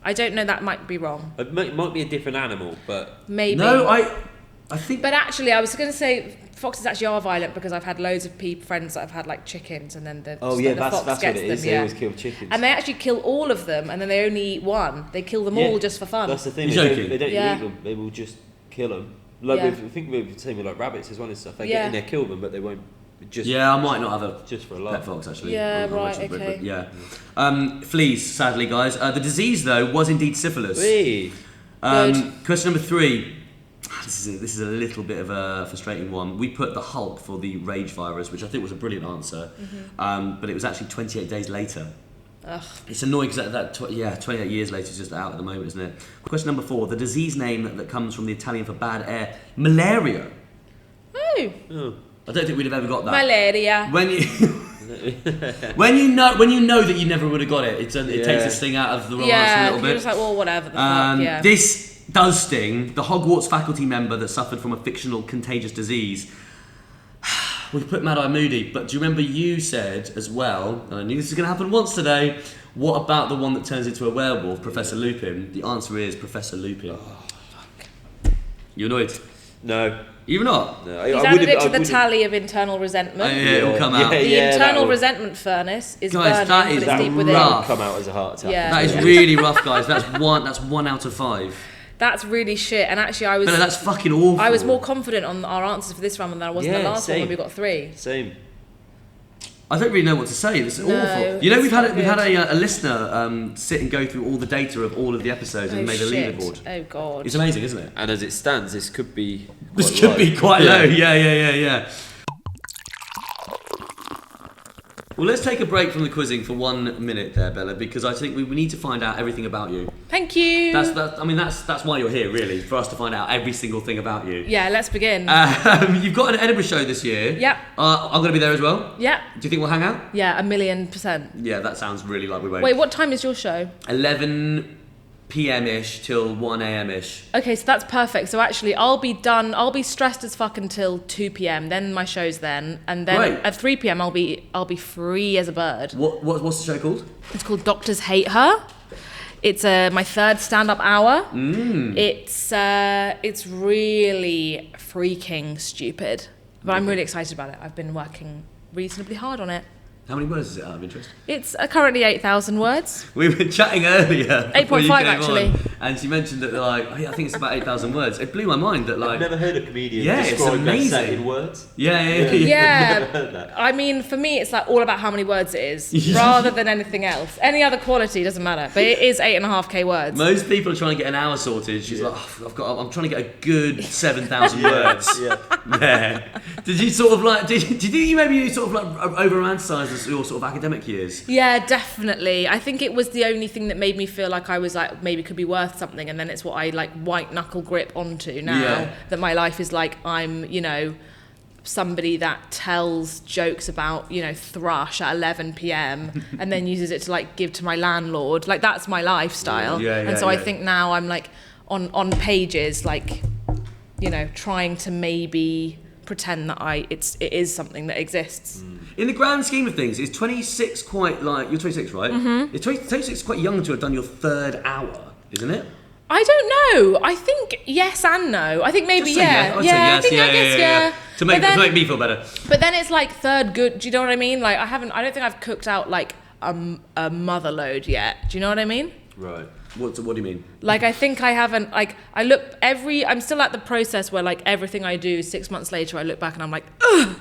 I don't know, that might be wrong. It might be a different animal, but Maybe. No, I think. But actually, I was going to say foxes actually are violent because I've had loads of friends that have had like chickens and then the fox that's what gets it is. them. They always kill chickens. And they actually kill all of them and then they only eat one. They kill them all just for fun. That's the thing. You're They joking? don't Yeah. eat them. They will just kill them. Like Yeah. I think we're the same with like rabbits as well and stuff. They Yeah. get in there, kill them, but they won't. Just Yeah, I might not have a just for a pet laugh. fox actually. Yeah, I'm right, Richard, but okay. yeah. Fleas, sadly, guys. The disease though was indeed syphilis. Whee! Question number 3. This is a little bit of a frustrating one. We put the Hulk for the rage virus, which I think was a brilliant answer, but it was actually 28 days later. Ugh. It's annoying because 28 years later is just out at the moment, isn't it? Question number 4. The disease name that comes from the Italian for bad air, malaria. Oh, Oh. I don't think we'd have ever got that. malaria. When you when you know that you never would have got it, it takes this thing out of the romance a Yeah, little you're bit. just like, well, whatever the fuck, yeah. This does sting. The Hogwarts faculty member that suffered from a fictional contagious disease. We put Mad Eye Moody, but do you remember you said as well, and I knew this was going to happen once today, what about the one that turns into a werewolf, Professor Lupin? The answer is Professor Lupin. Oh, fuck. You annoyed? No. You're not? No. He's added it to the tally of internal resentment. Yeah, it'll come out. The Yeah, internal that'll- resentment furnace is Guys, burning, that but is it's That deep within. rough. come out as a heart attack. Yeah. That is really rough, guys. That's one out of 5. That's really shit. And actually, I was No, that's fucking awful. I was more confident on our answers for this round than I was in the Yeah, last one when same. we got 3. Same. I don't really know what to say. This is No, awful. You know, it's we've had not a listener sit and go through all the data of all of the episodes and made a shit. leaderboard. Oh god. It's amazing, isn't it? And as it stands, this could be. This quite could low. be quite low. Yeah. Well, let's take a break from the quizzing for 1 minute there, Bella, because I think we need to find out everything about you. Thank you. That's why you're here, really, for us to find out every single thing about you. Yeah, let's begin. You've got an Edinburgh show this year. Yep. I'm going to be there as well. Yeah. Do you think we'll hang out? Yeah, 1,000,000%. Yeah, that sounds really like we won't. Wait, what time is your show? 11 p.m.-ish till 1 a.m.-ish. Okay, so that's perfect. So actually, I'll be stressed as fuck until 2 p.m. Then my show's then, and then Right. at 3 p.m. I'll be free as a bird. What's the show called? It's called Doctors Hate Her. It's my 3rd stand-up hour. It's really freaking stupid, but I'm really excited about it. I've been working reasonably hard on it. How many words is it out of interest? It's currently 8,000 words. We were chatting earlier. 8.5 before you came actually. on, and she mentioned that I think it's about 8,000 words. It blew my mind that I've never heard a comedian Yeah, it's describe that set amazing. in words. Yeah. Yeah, heard that. I mean, for me, it's like all about how many words it is, rather than anything else. Any other quality doesn't matter, but it is 8.5k words. Most people are trying to get an hour sorted. She's like, I'm trying to get a good 7,000 words. Yeah. There. Did you sort of like? Did you think you sort of like over romanticise your sort of academic years? Yeah, definitely. I think it was the only thing that made me feel like I was like maybe could be worth something, and then it's what I like white knuckle grip onto now. Yeah. That my life is like I'm, somebody that tells jokes about, thrush at 11 p.m. and then uses it to like give to my landlord. Like that's my lifestyle. Yeah, and so I yeah. think now I'm like on pages like, trying to maybe pretend that it is something that exists. In the grand scheme of things, is 26 quite like you're 26, right? Mm-hmm. Is 26 quite young to have done your 3rd hour, isn't it? I don't know. I think yes and no. I think maybe Just say yeah. I'd say yes. I think I guess yeah. To make me feel better. But then it's like 3rd good. Do you know what I mean? Like I don't think I've cooked out like a mother load yet. Do you know what I mean? Right. What do you mean? Like, I think I haven't, like, I'm still at the process where, like, everything I do 6 months later, I look back and I'm like, ugh,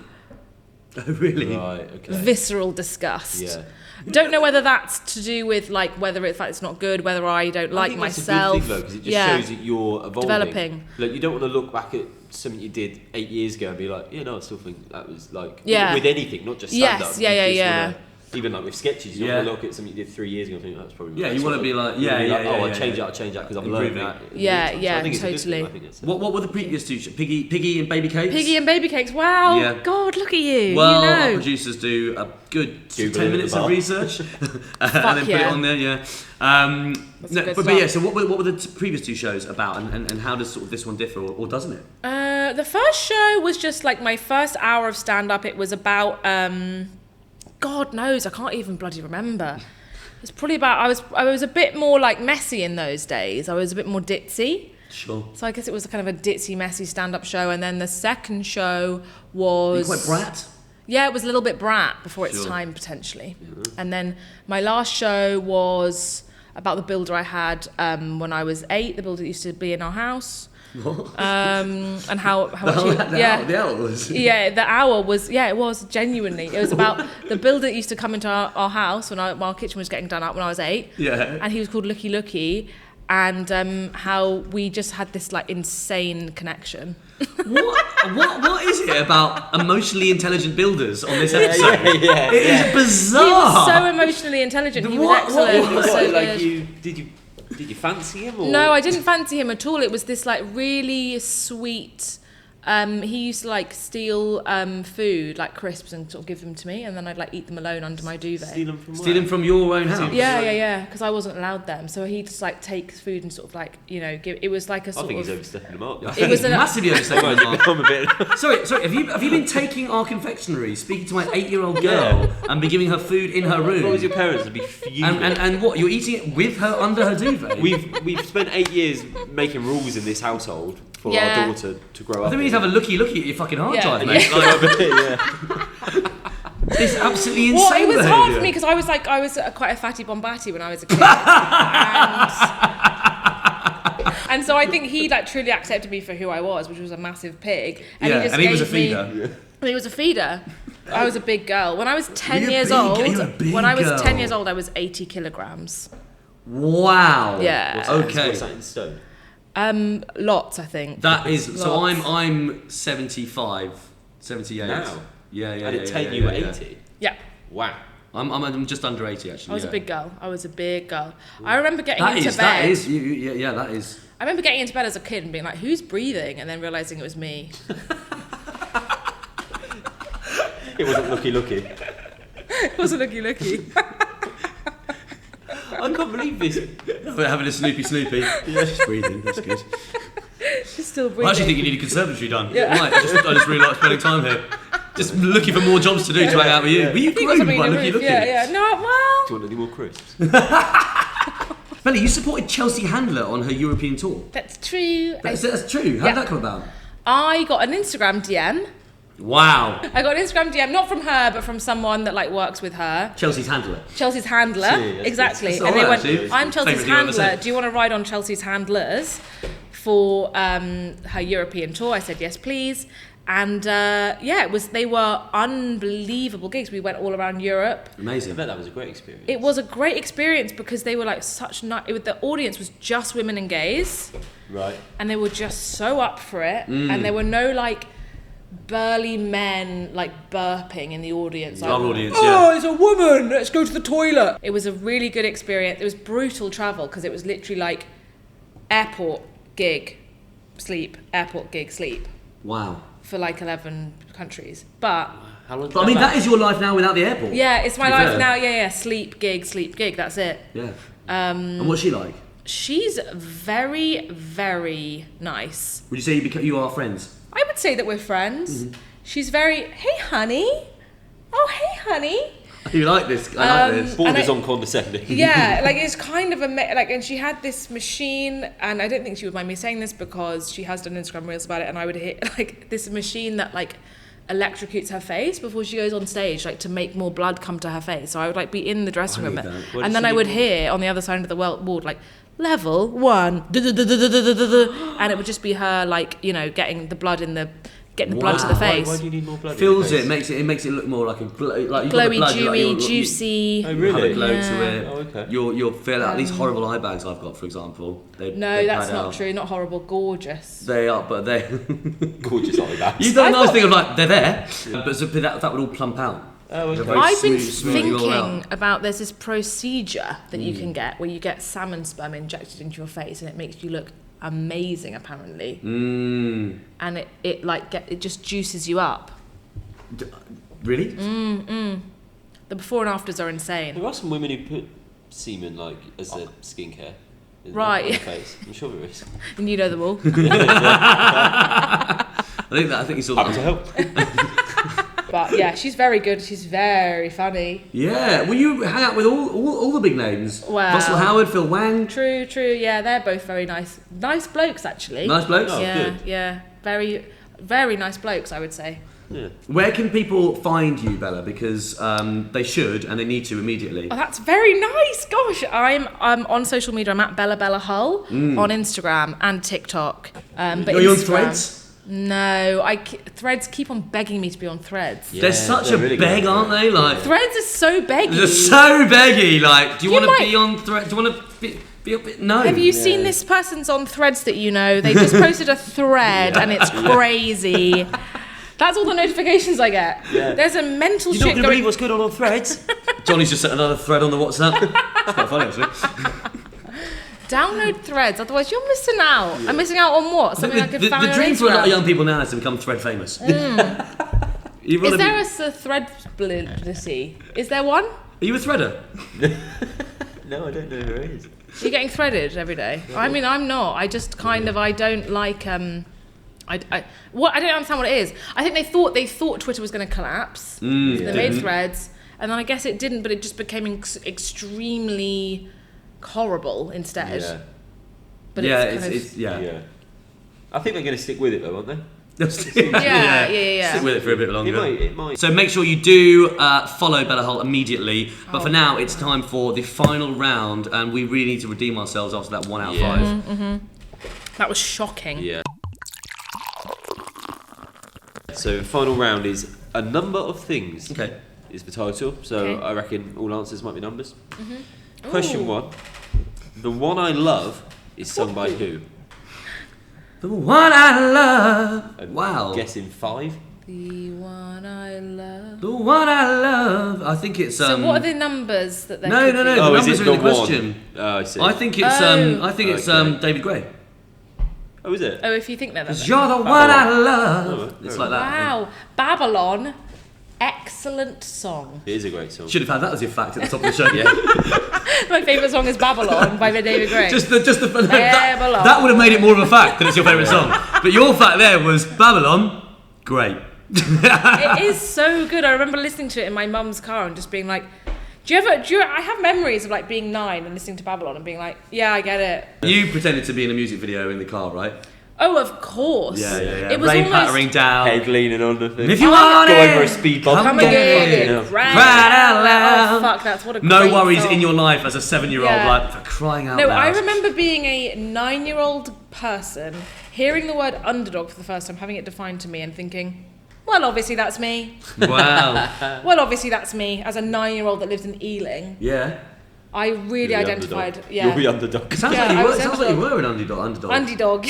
Oh, really? Right. Okay. visceral disgust. Yeah. Don't know whether that's to do with, like, whether it's not good, whether I don't like myself. I think that's a good thing, though, because it just shows that you're evolving. Developing. Like, you don't want to look back at something you did 8 years ago and be like, yeah, no, I still think that was, like, Yeah. with anything, not just stand-up. Yes, You just yeah. wanna- even like with sketches, you want to look at something you did 3 years ago and think that's probably Yeah, that's you want to what be I- like, you wanna be like, I'll change that because I've Improving. learned that. Yeah, So yeah, I think it's a good thing. totally. I think it's What were the previous two? Piggy and Baby Cakes? Piggy and baby cakes. Wow. Yeah. God, look at you. Well, you our know. producers do a good Google 10 it at minutes the of bar. research and then put it yeah. on there, yeah. That's No, good but stuff. yeah, so what were the previous two shows about and how does sort of this one differ or doesn't it? The first show was just like my first hour of stand-up. It was about, God knows, I can't even bloody remember. It's probably about, I was a bit more like messy in those days. I was a bit more ditzy. Sure. So I guess it was kind of a ditzy, messy stand-up show. And then the second show was... Quite brat? Yeah, it was a little bit brat before its Sure. time, potentially. And then my last show was about the builder I had when I was 8, the builder that used to be in our house. And how much The hour was. yeah, the hour was, it was genuinely. It was about the builder that used to come into our house when our kitchen was getting done up when I was 8. Yeah. And he was called Looky Looky. And how we just had this like insane connection. What is it about emotionally intelligent builders on this episode? yeah. It is bizarre. He was so emotionally intelligent. He was What- excellent. He was so like good. did you fancy him? Or? No, I didn't fancy him at all. It was this like really sweet. He used to like steal food, like crisps, and sort of give them to me, and then I'd like eat them alone under my duvet. Steal him from Stealing from your own house. Yeah, because I wasn't allowed them. So he'd just like take food and sort of like, give. It was like a I sort think of. he's overstepping the mark. It was massively overstatement. Mark. I'm a bit. Sorry. Have you been taking our confectionery, speaking to my 8-year-old girl, and be giving her food in her room? If I was your parents, I'd be fuming. And what? You're eating it with her under her duvet? We've spent 8 years making rules in this household for our daughter to grow up. I think we need to have a looky at your fucking hard drive, Yeah. mate. Like, yeah. it's absolutely insane. Well, it was hard behaviour. for me because I was quite a fatty bombati when I was a kid, and so I think he like truly accepted me for who I was, which was a massive pig. And Yeah, he just and he was a gave me- feeder. And he was a feeder. I was a big girl. When I was 10 You're a years big- old, you're a big when I was girl. 10 years old, I was 80 kilograms. Wow. Yeah. Okay. What's that in stone? Lots, I think. That is so. Lots. I'm 75, 78. Now? Yeah. And at 10 you were 80? Yeah. Wow. I'm just under 80 actually. I was yeah. a big girl. I was a big girl. I remember getting That into is. bed. That is. Yeah. That is. I remember getting into bed as a kid and being like, "Who's breathing?" and then realizing it was me. It wasn't looky. It was a looky. I can't believe this. We're having a Snoopy. Yeah, she's breathing. That's good. She's still breathing. I actually think you need a conservatory done. Yeah. Right. I just really like spending time here. Just looking for more jobs to do to hang out with you. Were you I think grown something by in the Looky roof. Looky? Yeah. No, well. Do you want any more crisps? Melly, you supported Chelsea Handler on her European tour. That's true. That's true. How did that come about? I got an Instagram DM. Wow. I got an Instagram DM, not from her, but from someone that like works with her. Chelsea's Handler. Chelsea's handler, that's exactly. good. And they That's went, all right, "I'm actually. Chelsea's Favourite thing I've ever handler. said. Do you want to ride on Chelsea's handlers for her European tour?" I said, "Yes, please." And they were unbelievable gigs. We went all around Europe. I Amazing. bet that was a great experience. It was a great experience because they were like the audience was just women and gays, Right. and they were just so up for it, and there were no like burly men like burping in the audience. Our Like, audience, "Oh, yeah. it's a woman, let's go to the toilet." It was a really good experience. It was brutal travel because it was literally like airport gig sleep, airport gig sleep Wow. for like 11 countries. But How long? But I mean, that is your life now without the airport. yeah, it's my To be life fair. now. Yeah, sleep gig, that's it. Yeah. And what's she like? She's very, very nice. Would you say you are friends? I would say that we're friends. She's very, "Hey, honey." "Oh, hey, honey." You like this? I like this. Borders and on condescending. Yeah, like it's kind of and she had this machine, and I don't think she would mind me saying this because she has done Instagram reels about it, and I would hit like this machine that like electrocutes her face before she goes on stage, like to make more blood come to her face. So I would like be in the dressing room, and then I would hear on the other side of the wall like level 1, and it would just be her like, you know, getting the blood to the face. Why do you need more blood? Fills it, makes it look more like a glowy, dewy, juicy. Oh really? Have a glow to it. Oh, okay. You'll feel like these horrible eye bags I've got, for example. No, that's not true. Not horrible. Gorgeous. They are, but they gorgeous eye bags. You've done a nice thing of like they're there, but that would all plump out. Oh, okay. I've been thinking about there's this procedure that you can get where you get salmon sperm injected into your face and it makes you look amazing apparently. And it just juices you up. Really? The before and afters are insane. There are some women who put semen like as their skincare. Right. On their face. I'm sure there is. And you know them all. I think it's all Happy to help. But yeah, she's very good. She's very funny. Yeah. Well, you hang out with all the big names. Wow. Russell Howard, Phil Wang. True. Yeah, they're both very nice blokes actually. Nice blokes. Oh, yeah, good. yeah, very, very nice blokes, I would say. Yeah. Where can people find you, Bella? Because they should and they need to immediately. Oh, that's very nice. Gosh, I'm on social media. I'm at Bella Hull on Instagram and TikTok. But Are you on Instagram- Threads? No, Threads keep on begging me to be on Threads. Yeah, They're such a really beg, good. aren't they? Like Threads is so beggy. they're so beggy. Like, do you want to might- be on Threads? Do you want to be a bit? No. Have you seen this person's on Threads that you know? They just posted a thread and it's crazy. That's all the notifications I get. Yeah. There's a mental You're shit not going to going. believe what's going on Threads. Johnny's just set another thread on the WhatsApp. It's quite funny, actually. Download Threads, otherwise you're missing out. I'm missing out on what? Something I could find the on dream for a lot of Instagram. young people now is to become thread famous. Is there a threadability? Is there one? Are you a threader? No, I don't know who it is. You're getting threaded every day. I mean, I'm not. I just kind of, I don't like, I don't understand what it is. I think they thought Twitter was going to collapse. So they made Threads, and then I guess it didn't, but it just became extremely horrible instead. Yeah. But it's Yeah. I think they're going to stick with it though, aren't they? Yeah. Stick with it for a bit longer. It might. So make sure you do follow Bella Hull immediately. But for now, it's time for the final round, and we really need to redeem ourselves after that 1 out of 5. That was shocking. Yeah. So the final round is a number of things. Okay. Is the title. So Okay. I reckon all answers might be numbers. Question 1. The One I Love is sung by who? The one I love. I'm Wow. Guessing 5. The one I love. The one I love. I think it's. So what are the numbers that they're No. The Oh, is numbers it are in the the one? question. Oh, I see. I think it's. Okay. David Gray. Oh, is it? Oh, if you think that. Because you're the one I love. It's like that. Wow, Babylon, excellent song. It is a great song. Should have had that as your fact at the top of the show. Yeah. My favourite song is Babylon by David Gray. Just the Babylon. that would have made it more of a fact that it's your favourite song. But your fact there was Babylon. Great. It is so good. I remember listening to it in my mum's car and just being like, do you ever? I have memories of like being 9 and listening to Babylon and being like, yeah, I get it. You pretended to be in a music video in the car, right? Oh, of course. Yeah. It was Rain almost pattering down. Head leaning on the thing. If you want Go it, over a speed bump. come Come get again, it. Yeah. cry out loud. Oh fuck, that's what a No great worries song. in your life as a 7-year-old, Yeah. like, for crying out No, loud. I remember being a 9-year-old person, hearing the word underdog for the first time, having it defined to me and thinking, well, obviously that's me. Wow. Well, obviously that's me. As a 9-year-old that lived in Ealing, Yeah. I really You're the identified. underdog. Yeah. You'll be underdog. Sounds Yeah, like I you was were. Sounds like you underdog. were an underdog. Underdog.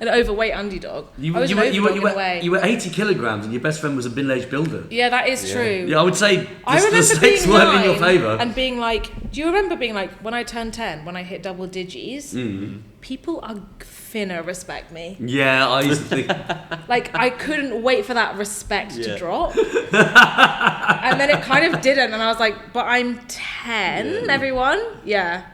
An overweight underdog. I was an overdog in a way. You were 80 kilograms, and your best friend was a middle-aged builder. Yeah, that is true. Yeah, I would say I the remember stakes being weren't in your 9 favour. and being like, do you remember being like, when I turned 10, when I hit double digits, people are finna respect me. Yeah, I used to think. Like, I couldn't wait for that respect Yeah. to drop. And then it kind of didn't, and I was like, but I'm 10, everyone? Yeah.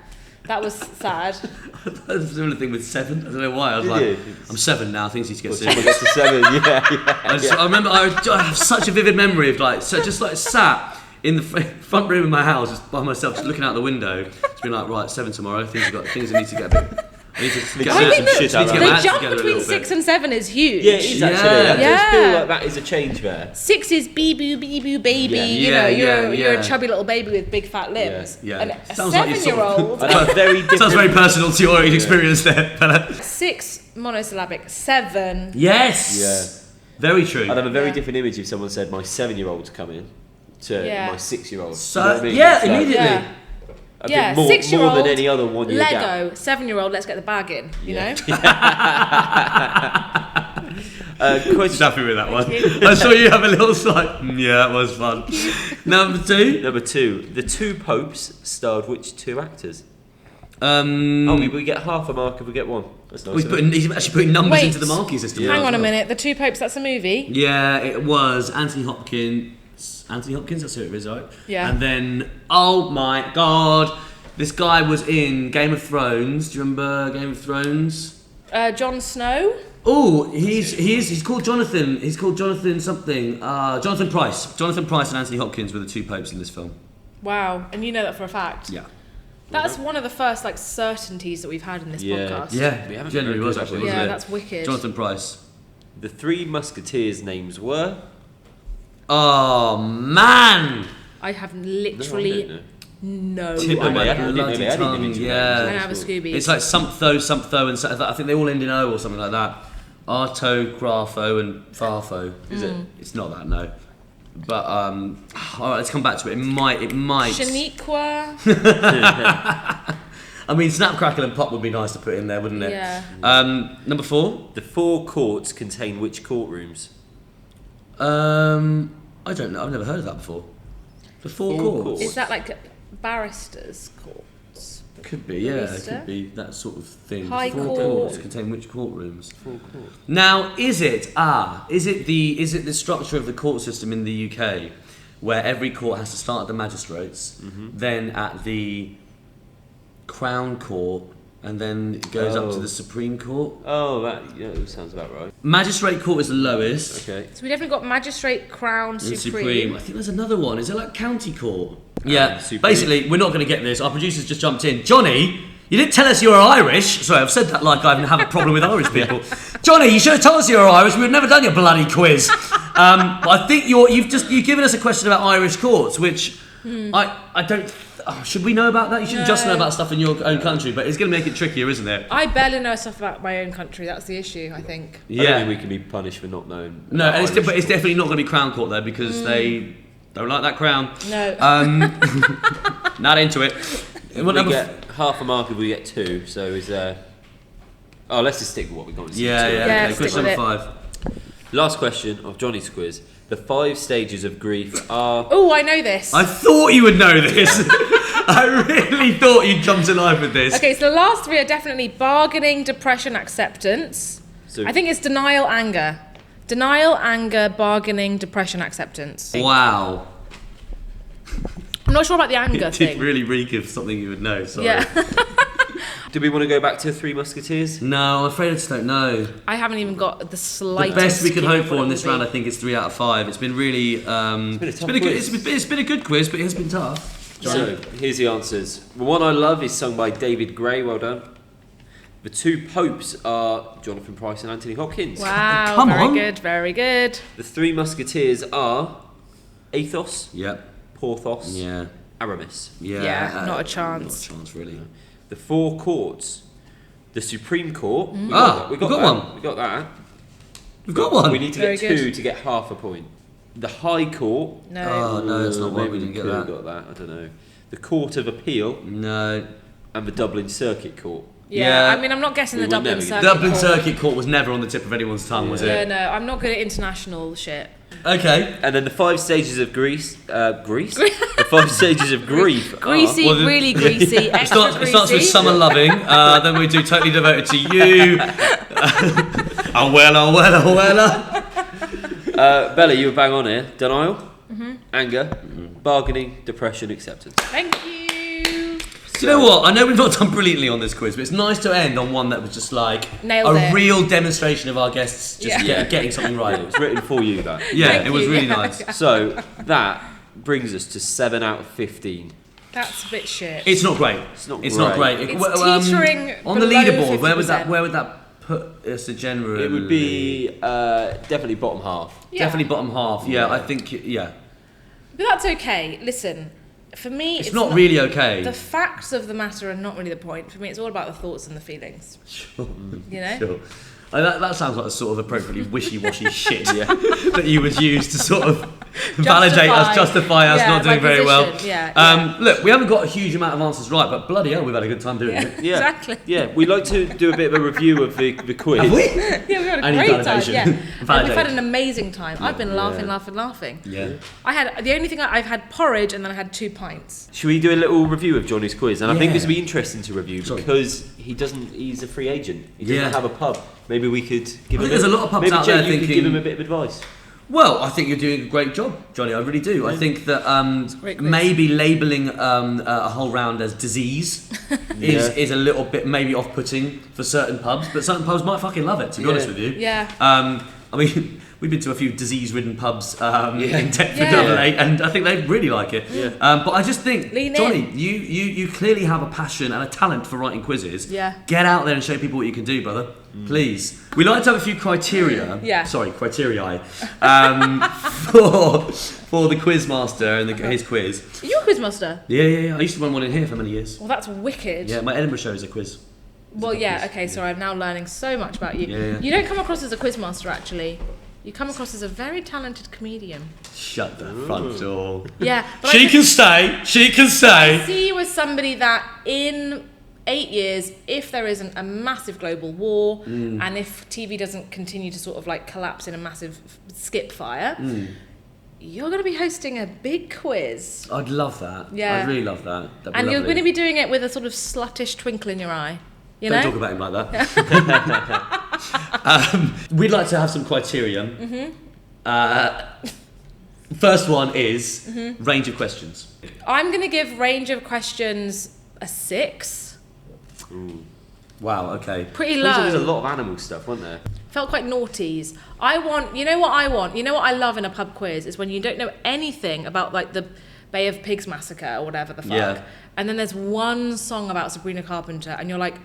That was sad. That's a similar thing with 7. I don't know why. I was Did like, you? I'm 7 now. Things need to get Someone serious. gets to 7. Yeah. I remember I have such a vivid memory of like, so just like sat in the front room of my house, just by myself, just looking out the window, just being like, right, 7 tomorrow. Things that need to get a bit. Need to I get think some that shit out of the The that jump together a between little 6 bit. and 7 is huge. Yeah, it is actually. Yeah. I just Yeah. feel like that is a change there. 6 is bee boo baby. Yeah. You know, Yeah, you're yeah. a chubby little baby with big fat limbs. Yeah. And a Sounds like you're sort of- 7-year-old. I know, very different. Sounds very personal to your experience there, fella. 6 monosyllabic. 7. Yes. Yeah. Very true. I'd have a very Yeah. different image if someone said my 7-year-old's coming to Yeah. my 6-year-old. So You know what I mean? yeah, It's like immediately. Yeah. a bit Yeah, more 6-year-old, than any other 1 year gap. Lego. 7-year-old. Let's get the bag in. You know. Question Happy with that one. I saw you have a little side. Yeah, it was fun. Number 2. number 2. The two popes starred which 2 actors? Um, Oh, we get half a mark if we get one. That's nice. he's, isn't it? putting, he's actually putting numbers Wait. into the marking system. Yeah. now Hang as on a well. minute. The Two Popes. That's a movie. Yeah, it was Anthony Hopkins. Anthony Hopkins, that's who it is, right? Yeah. And then, oh my god, this guy was in Game of Thrones. Do you remember Game of Thrones? Jon Snow. Oh, he's called Jonathan. He's called Jonathan something. Jonathan Price. Jonathan Price and Anthony Hopkins were the 2 popes in this film. Wow. And you know that for a fact. Yeah. That's one of the first like certainties that we've had in this podcast. Yeah, We haven't generally been was very good actually. at Yeah, wasn't it? that's wicked. Jonathan Price. The 3 musketeers' names were. Oh man! I have No, I literally don't know. no Tip of I my didn't know they bloody had tongue, individual yeah. names. I have a Scooby. It's like Sumptho, and I think they all end in O or something like that. Arto, Grafo, and Farfo. Is it? It's not that, no. But all right, let's come back to it. It might. Shaniqua. I mean, Snap, Crackle, and Pop would be nice to put in there, wouldn't it? Yeah. Number 4. The 4 courts contain which courtrooms? I don't know. I've never heard of that before. The 4 Four courts. courts. Is that like barristers' courts? Could be, yeah. It Barrister? could be that sort of thing. High 4 court. courts contain which courtrooms? 4 courts. Now, is it the structure of the court system in the UK where every court has to start at the magistrates, then at the Crown Court, and then it goes up to Oh. the Supreme Court? Oh, that sounds about right. Magistrate Court is the lowest. Okay. So we definitely got magistrate, crown, And supreme. I think there's another one. Is it like County Court? Yeah. Supreme. Basically, we're not going to get this. Our producers just jumped in. Johnny, you didn't tell us you were Irish. Sorry, I've said that like I have a problem with Irish people. Johnny, you should have told us you were Irish. We would never done your bloody quiz. But I think you've given us a question about Irish courts, which I don't. Should we know about that? You shouldn't just know about stuff in your own country, but it's going to make it trickier, isn't it? I barely know stuff about my own country. That's the issue, I think. I don't think we can be punished for not knowing. No, about and Irish but it's courts. definitely not going to be Crown Court though, because they don't like that crown. No. Not into it. What We number get half a mark if we get 2. So is Oh, let's just stick with what we got. and see Yeah, two. yeah. Yeah, Okay, stick question with number it. 5. Last question of Johnny's quiz. The 5 stages of grief are. Oh, I know this. I thought you would know this. I really thought you'd come to life with this. Okay, so the last 3 are definitely bargaining, depression, acceptance. So I think it's denial, anger. Denial, anger, bargaining, depression, acceptance. Wow. I'm not sure about the anger It thing. did really reek of something you would know. Sorry. Yeah. Do we want to go back to 3 musketeers? No, I'm afraid I just don't know. I haven't even got the The slightest. best we could clue hope what for it in this will round, be. I think, is 3 out of 5. It's been really. It's been a tough good. quiz. It's been a good quiz, but it has been tough. So here's the answers. The one I love is sung by David Gray. Well done. The 2 popes are Jonathan Price and Anthony Hopkins. Wow, Come very on. good, very good. The 3 musketeers are Athos, Yep. Porthos, Yeah. Aramis. Yeah. Yeah, not a chance. Not a chance, really. The 4 courts. The Supreme Court. We Ah, we we've got that. one. We got that. We've got one. We need to Very get good. 2 to get half a point. The High Court. No. Oh, no, that's not why Maybe we didn't get could have that. got that. I don't know. The Court of Appeal No. and the Dublin Circuit Court. Yeah, Yeah. I mean, I'm not guessing We the would Dublin never Circuit. get Dublin Court. Circuit Court was never on the tip of anyone's tongue, was Yeah, it? no, I'm not good at international shit. Okay. And then the 5 stages of Greece. The 5 stages of grief. Greasy, well, the- really greasy, It extra starts, greasy. it starts with summer loving, then we do totally devoted to you. Oh well, oh well, oh well. Bella, you were bang on here. Denial, anger, bargaining, depression, acceptance. Thank you. Do you know what? I know we've not done brilliantly on this quiz, but it's nice to end on one that was just like Nailed a it. real demonstration of our guests just Yeah. getting something It right. was written for you, that. Yeah, Thank it was you, really yeah. nice. So that brings us to 7 out of 15. That's a bit shit. It's not great. It's not It's teetering on the below leaderboard. Where would 50%. that put us generally? It would be definitely bottom half. Yeah. Definitely bottom half. Yeah, I think. Yeah, But that's okay. Listen, for me, it's not really okay. The facts of the matter are not really the point. For me, it's all about the thoughts and the feelings. Sure. You know? Sure. That sounds like a sort of appropriately wishy-washy shit that you would use to sort of justify us not doing very well. Yeah. Look, we haven't got a huge amount of answers right, but bloody hell, we've had a good time doing it. Yeah, Exactly. Yeah, we'd like to do a bit of a review of the quiz. Have we? Yeah, we've had a I need great time. validation. Yeah. And we've Validate. had an amazing time. I've been laughing. Yeah. I had the only thing I've had porridge and then I had 2 pints. Should we do a little review of Johnny's quiz? And I think Yeah. this would be interesting to review because he's a free agent. He doesn't have a pub. Maybe we could give him there's a lot of pubs out there you could thinking- give him a bit of advice. Well, I think you're doing a great job, Johnny. I really do. I think that great quiz. maybe labelling a whole round as disease is a little bit maybe off-putting for certain pubs, but certain pubs might fucking love it. To be honest with you. Yeah. I mean, we've been to a few disease-ridden pubs in Deptford Yeah. and I think they really like it. Yeah. But I just think, Lean Johnny, in. you clearly have a passion and a talent for writing quizzes. Yeah. Get out there and show people what you can do, brother. Please. We like to have a few criteria. Yeah. Sorry, criteria. For the Quizmaster and his quiz. Are you a quizmaster? Yeah. I used to run one in here for many years. Well, that's wicked. Yeah, my Edinburgh show is a quiz. Well, yeah, okay, sorry, I'm now learning so much about you. Yeah. You don't come across as a quizmaster, actually. You come across as a very talented comedian. Shut the front door. Yeah, but She I can stay. She can stay. see you as somebody that in 8 years, if there isn't a massive global war, and if TV doesn't continue to sort of like collapse in a massive skip fire, you're going to be hosting a big quiz. I'd love that. Yeah. I'd really love that. That'd be And you're lovely. going to be doing it with a sort of sluttish twinkle in your eye. You Don't know? talk about him like that. We'd like to have some criteria. First one is range of questions. I'm going to give range of questions a 6. Wow, okay. Pretty There was a low. lot of animal stuff, wasn't there? Felt quite naughties. You know what I want? You know what I love in a pub quiz is when you don't know anything about like the Bay of Pigs massacre or whatever the fuck. Yeah. And then there's one song about Sabrina Carpenter and you're like,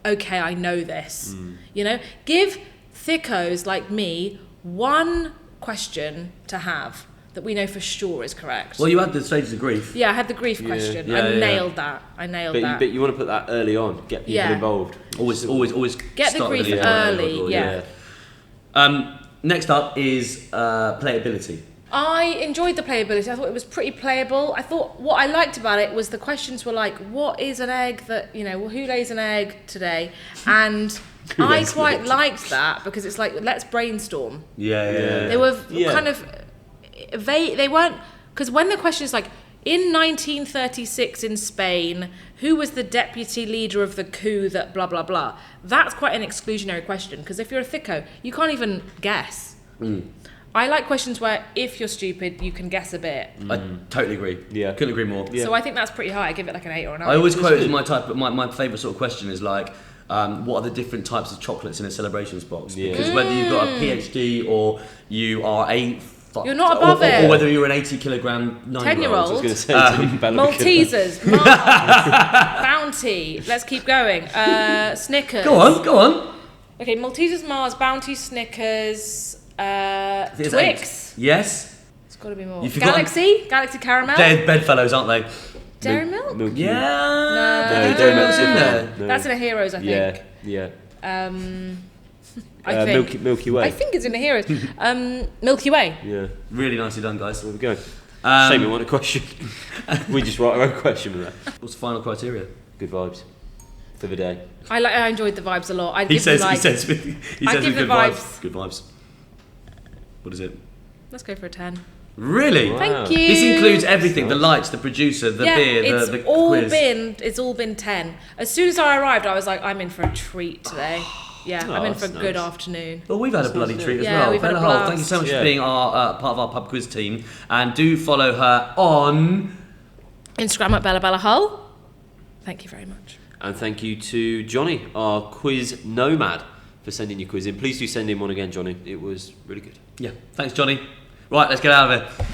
okay, I know this. You know? Give thickos like me one question to have that we know for sure is correct. Well, you had the stages of grief. Yeah, I had the grief question. Yeah, I yeah. nailed that. But you want to put that early on, get people involved. Always Get the start with grief the early, yeah. Next up is playability. I enjoyed the playability. I thought it was pretty playable. I thought what I liked about it was the questions were like, what is an egg that, who lays an egg today? And I quite liked that because it's like, let's brainstorm. Yeah. They were kind of vague. They weren't, because when the question is like, in 1936 in Spain, who was the deputy leader of the coup that blah, blah, blah? That's quite an exclusionary question because if you're a thicko, you can't even guess. I like questions where if you're stupid, you can guess a bit. I totally agree. Yeah. Couldn't agree more. Yeah. So I think that's pretty high. I give it like an 8 or a 9. I always quote as my type, but my favourite sort of question is like, what are the different types of chocolates in a celebrations box? Yeah. Because whether you've got a PhD or you are You're not above it. or whether you're an 80-kilogram 9-year-old. I was going to say Maltesers, Mars, Bounty. Let's keep going. Snickers. Go on. Okay, Maltesers, Mars, Bounty, Snickers, There's Twix. 8. Yes. It's got to be more. You've forgotten- Galaxy Caramel. They're bedfellows, aren't they? Dairy Milk. Milky. Yeah. No, Dairy Milk's in in there. No. That's in a Heroes, I think. Yeah. I think. Milky Way. I think it's in a Heroes. Milky Way. Yeah. Really nicely done, guys. There we go. Shame we want a question. We just write our own question with that. What's the final criteria? Good vibes for the day. I enjoyed the vibes a lot. I'd He give says them like, with I'd give good the vibes. vibes. Good vibes. What is it? Let's go for a 10. Really? Wow. Thank you. This includes everything: the lights, the producer, the beer, the quiz. It's all been 10. As soon as I arrived, I was like, I'm in for a treat today. Yeah, I'm in for a that's good nice. afternoon. Well, we've had a bloody treat as Yeah, well. we've had a Bella Hull, blast. thank you so much Yeah. for being our part of our pub quiz team, and do follow her on. Instagram at Bella Hull. Thank you very much. And thank you to Johnny, our quiz nomad, for sending your quiz in. Please do send in one again, Johnny. It was really good. Yeah, thanks, Johnny. Right, let's get out of here.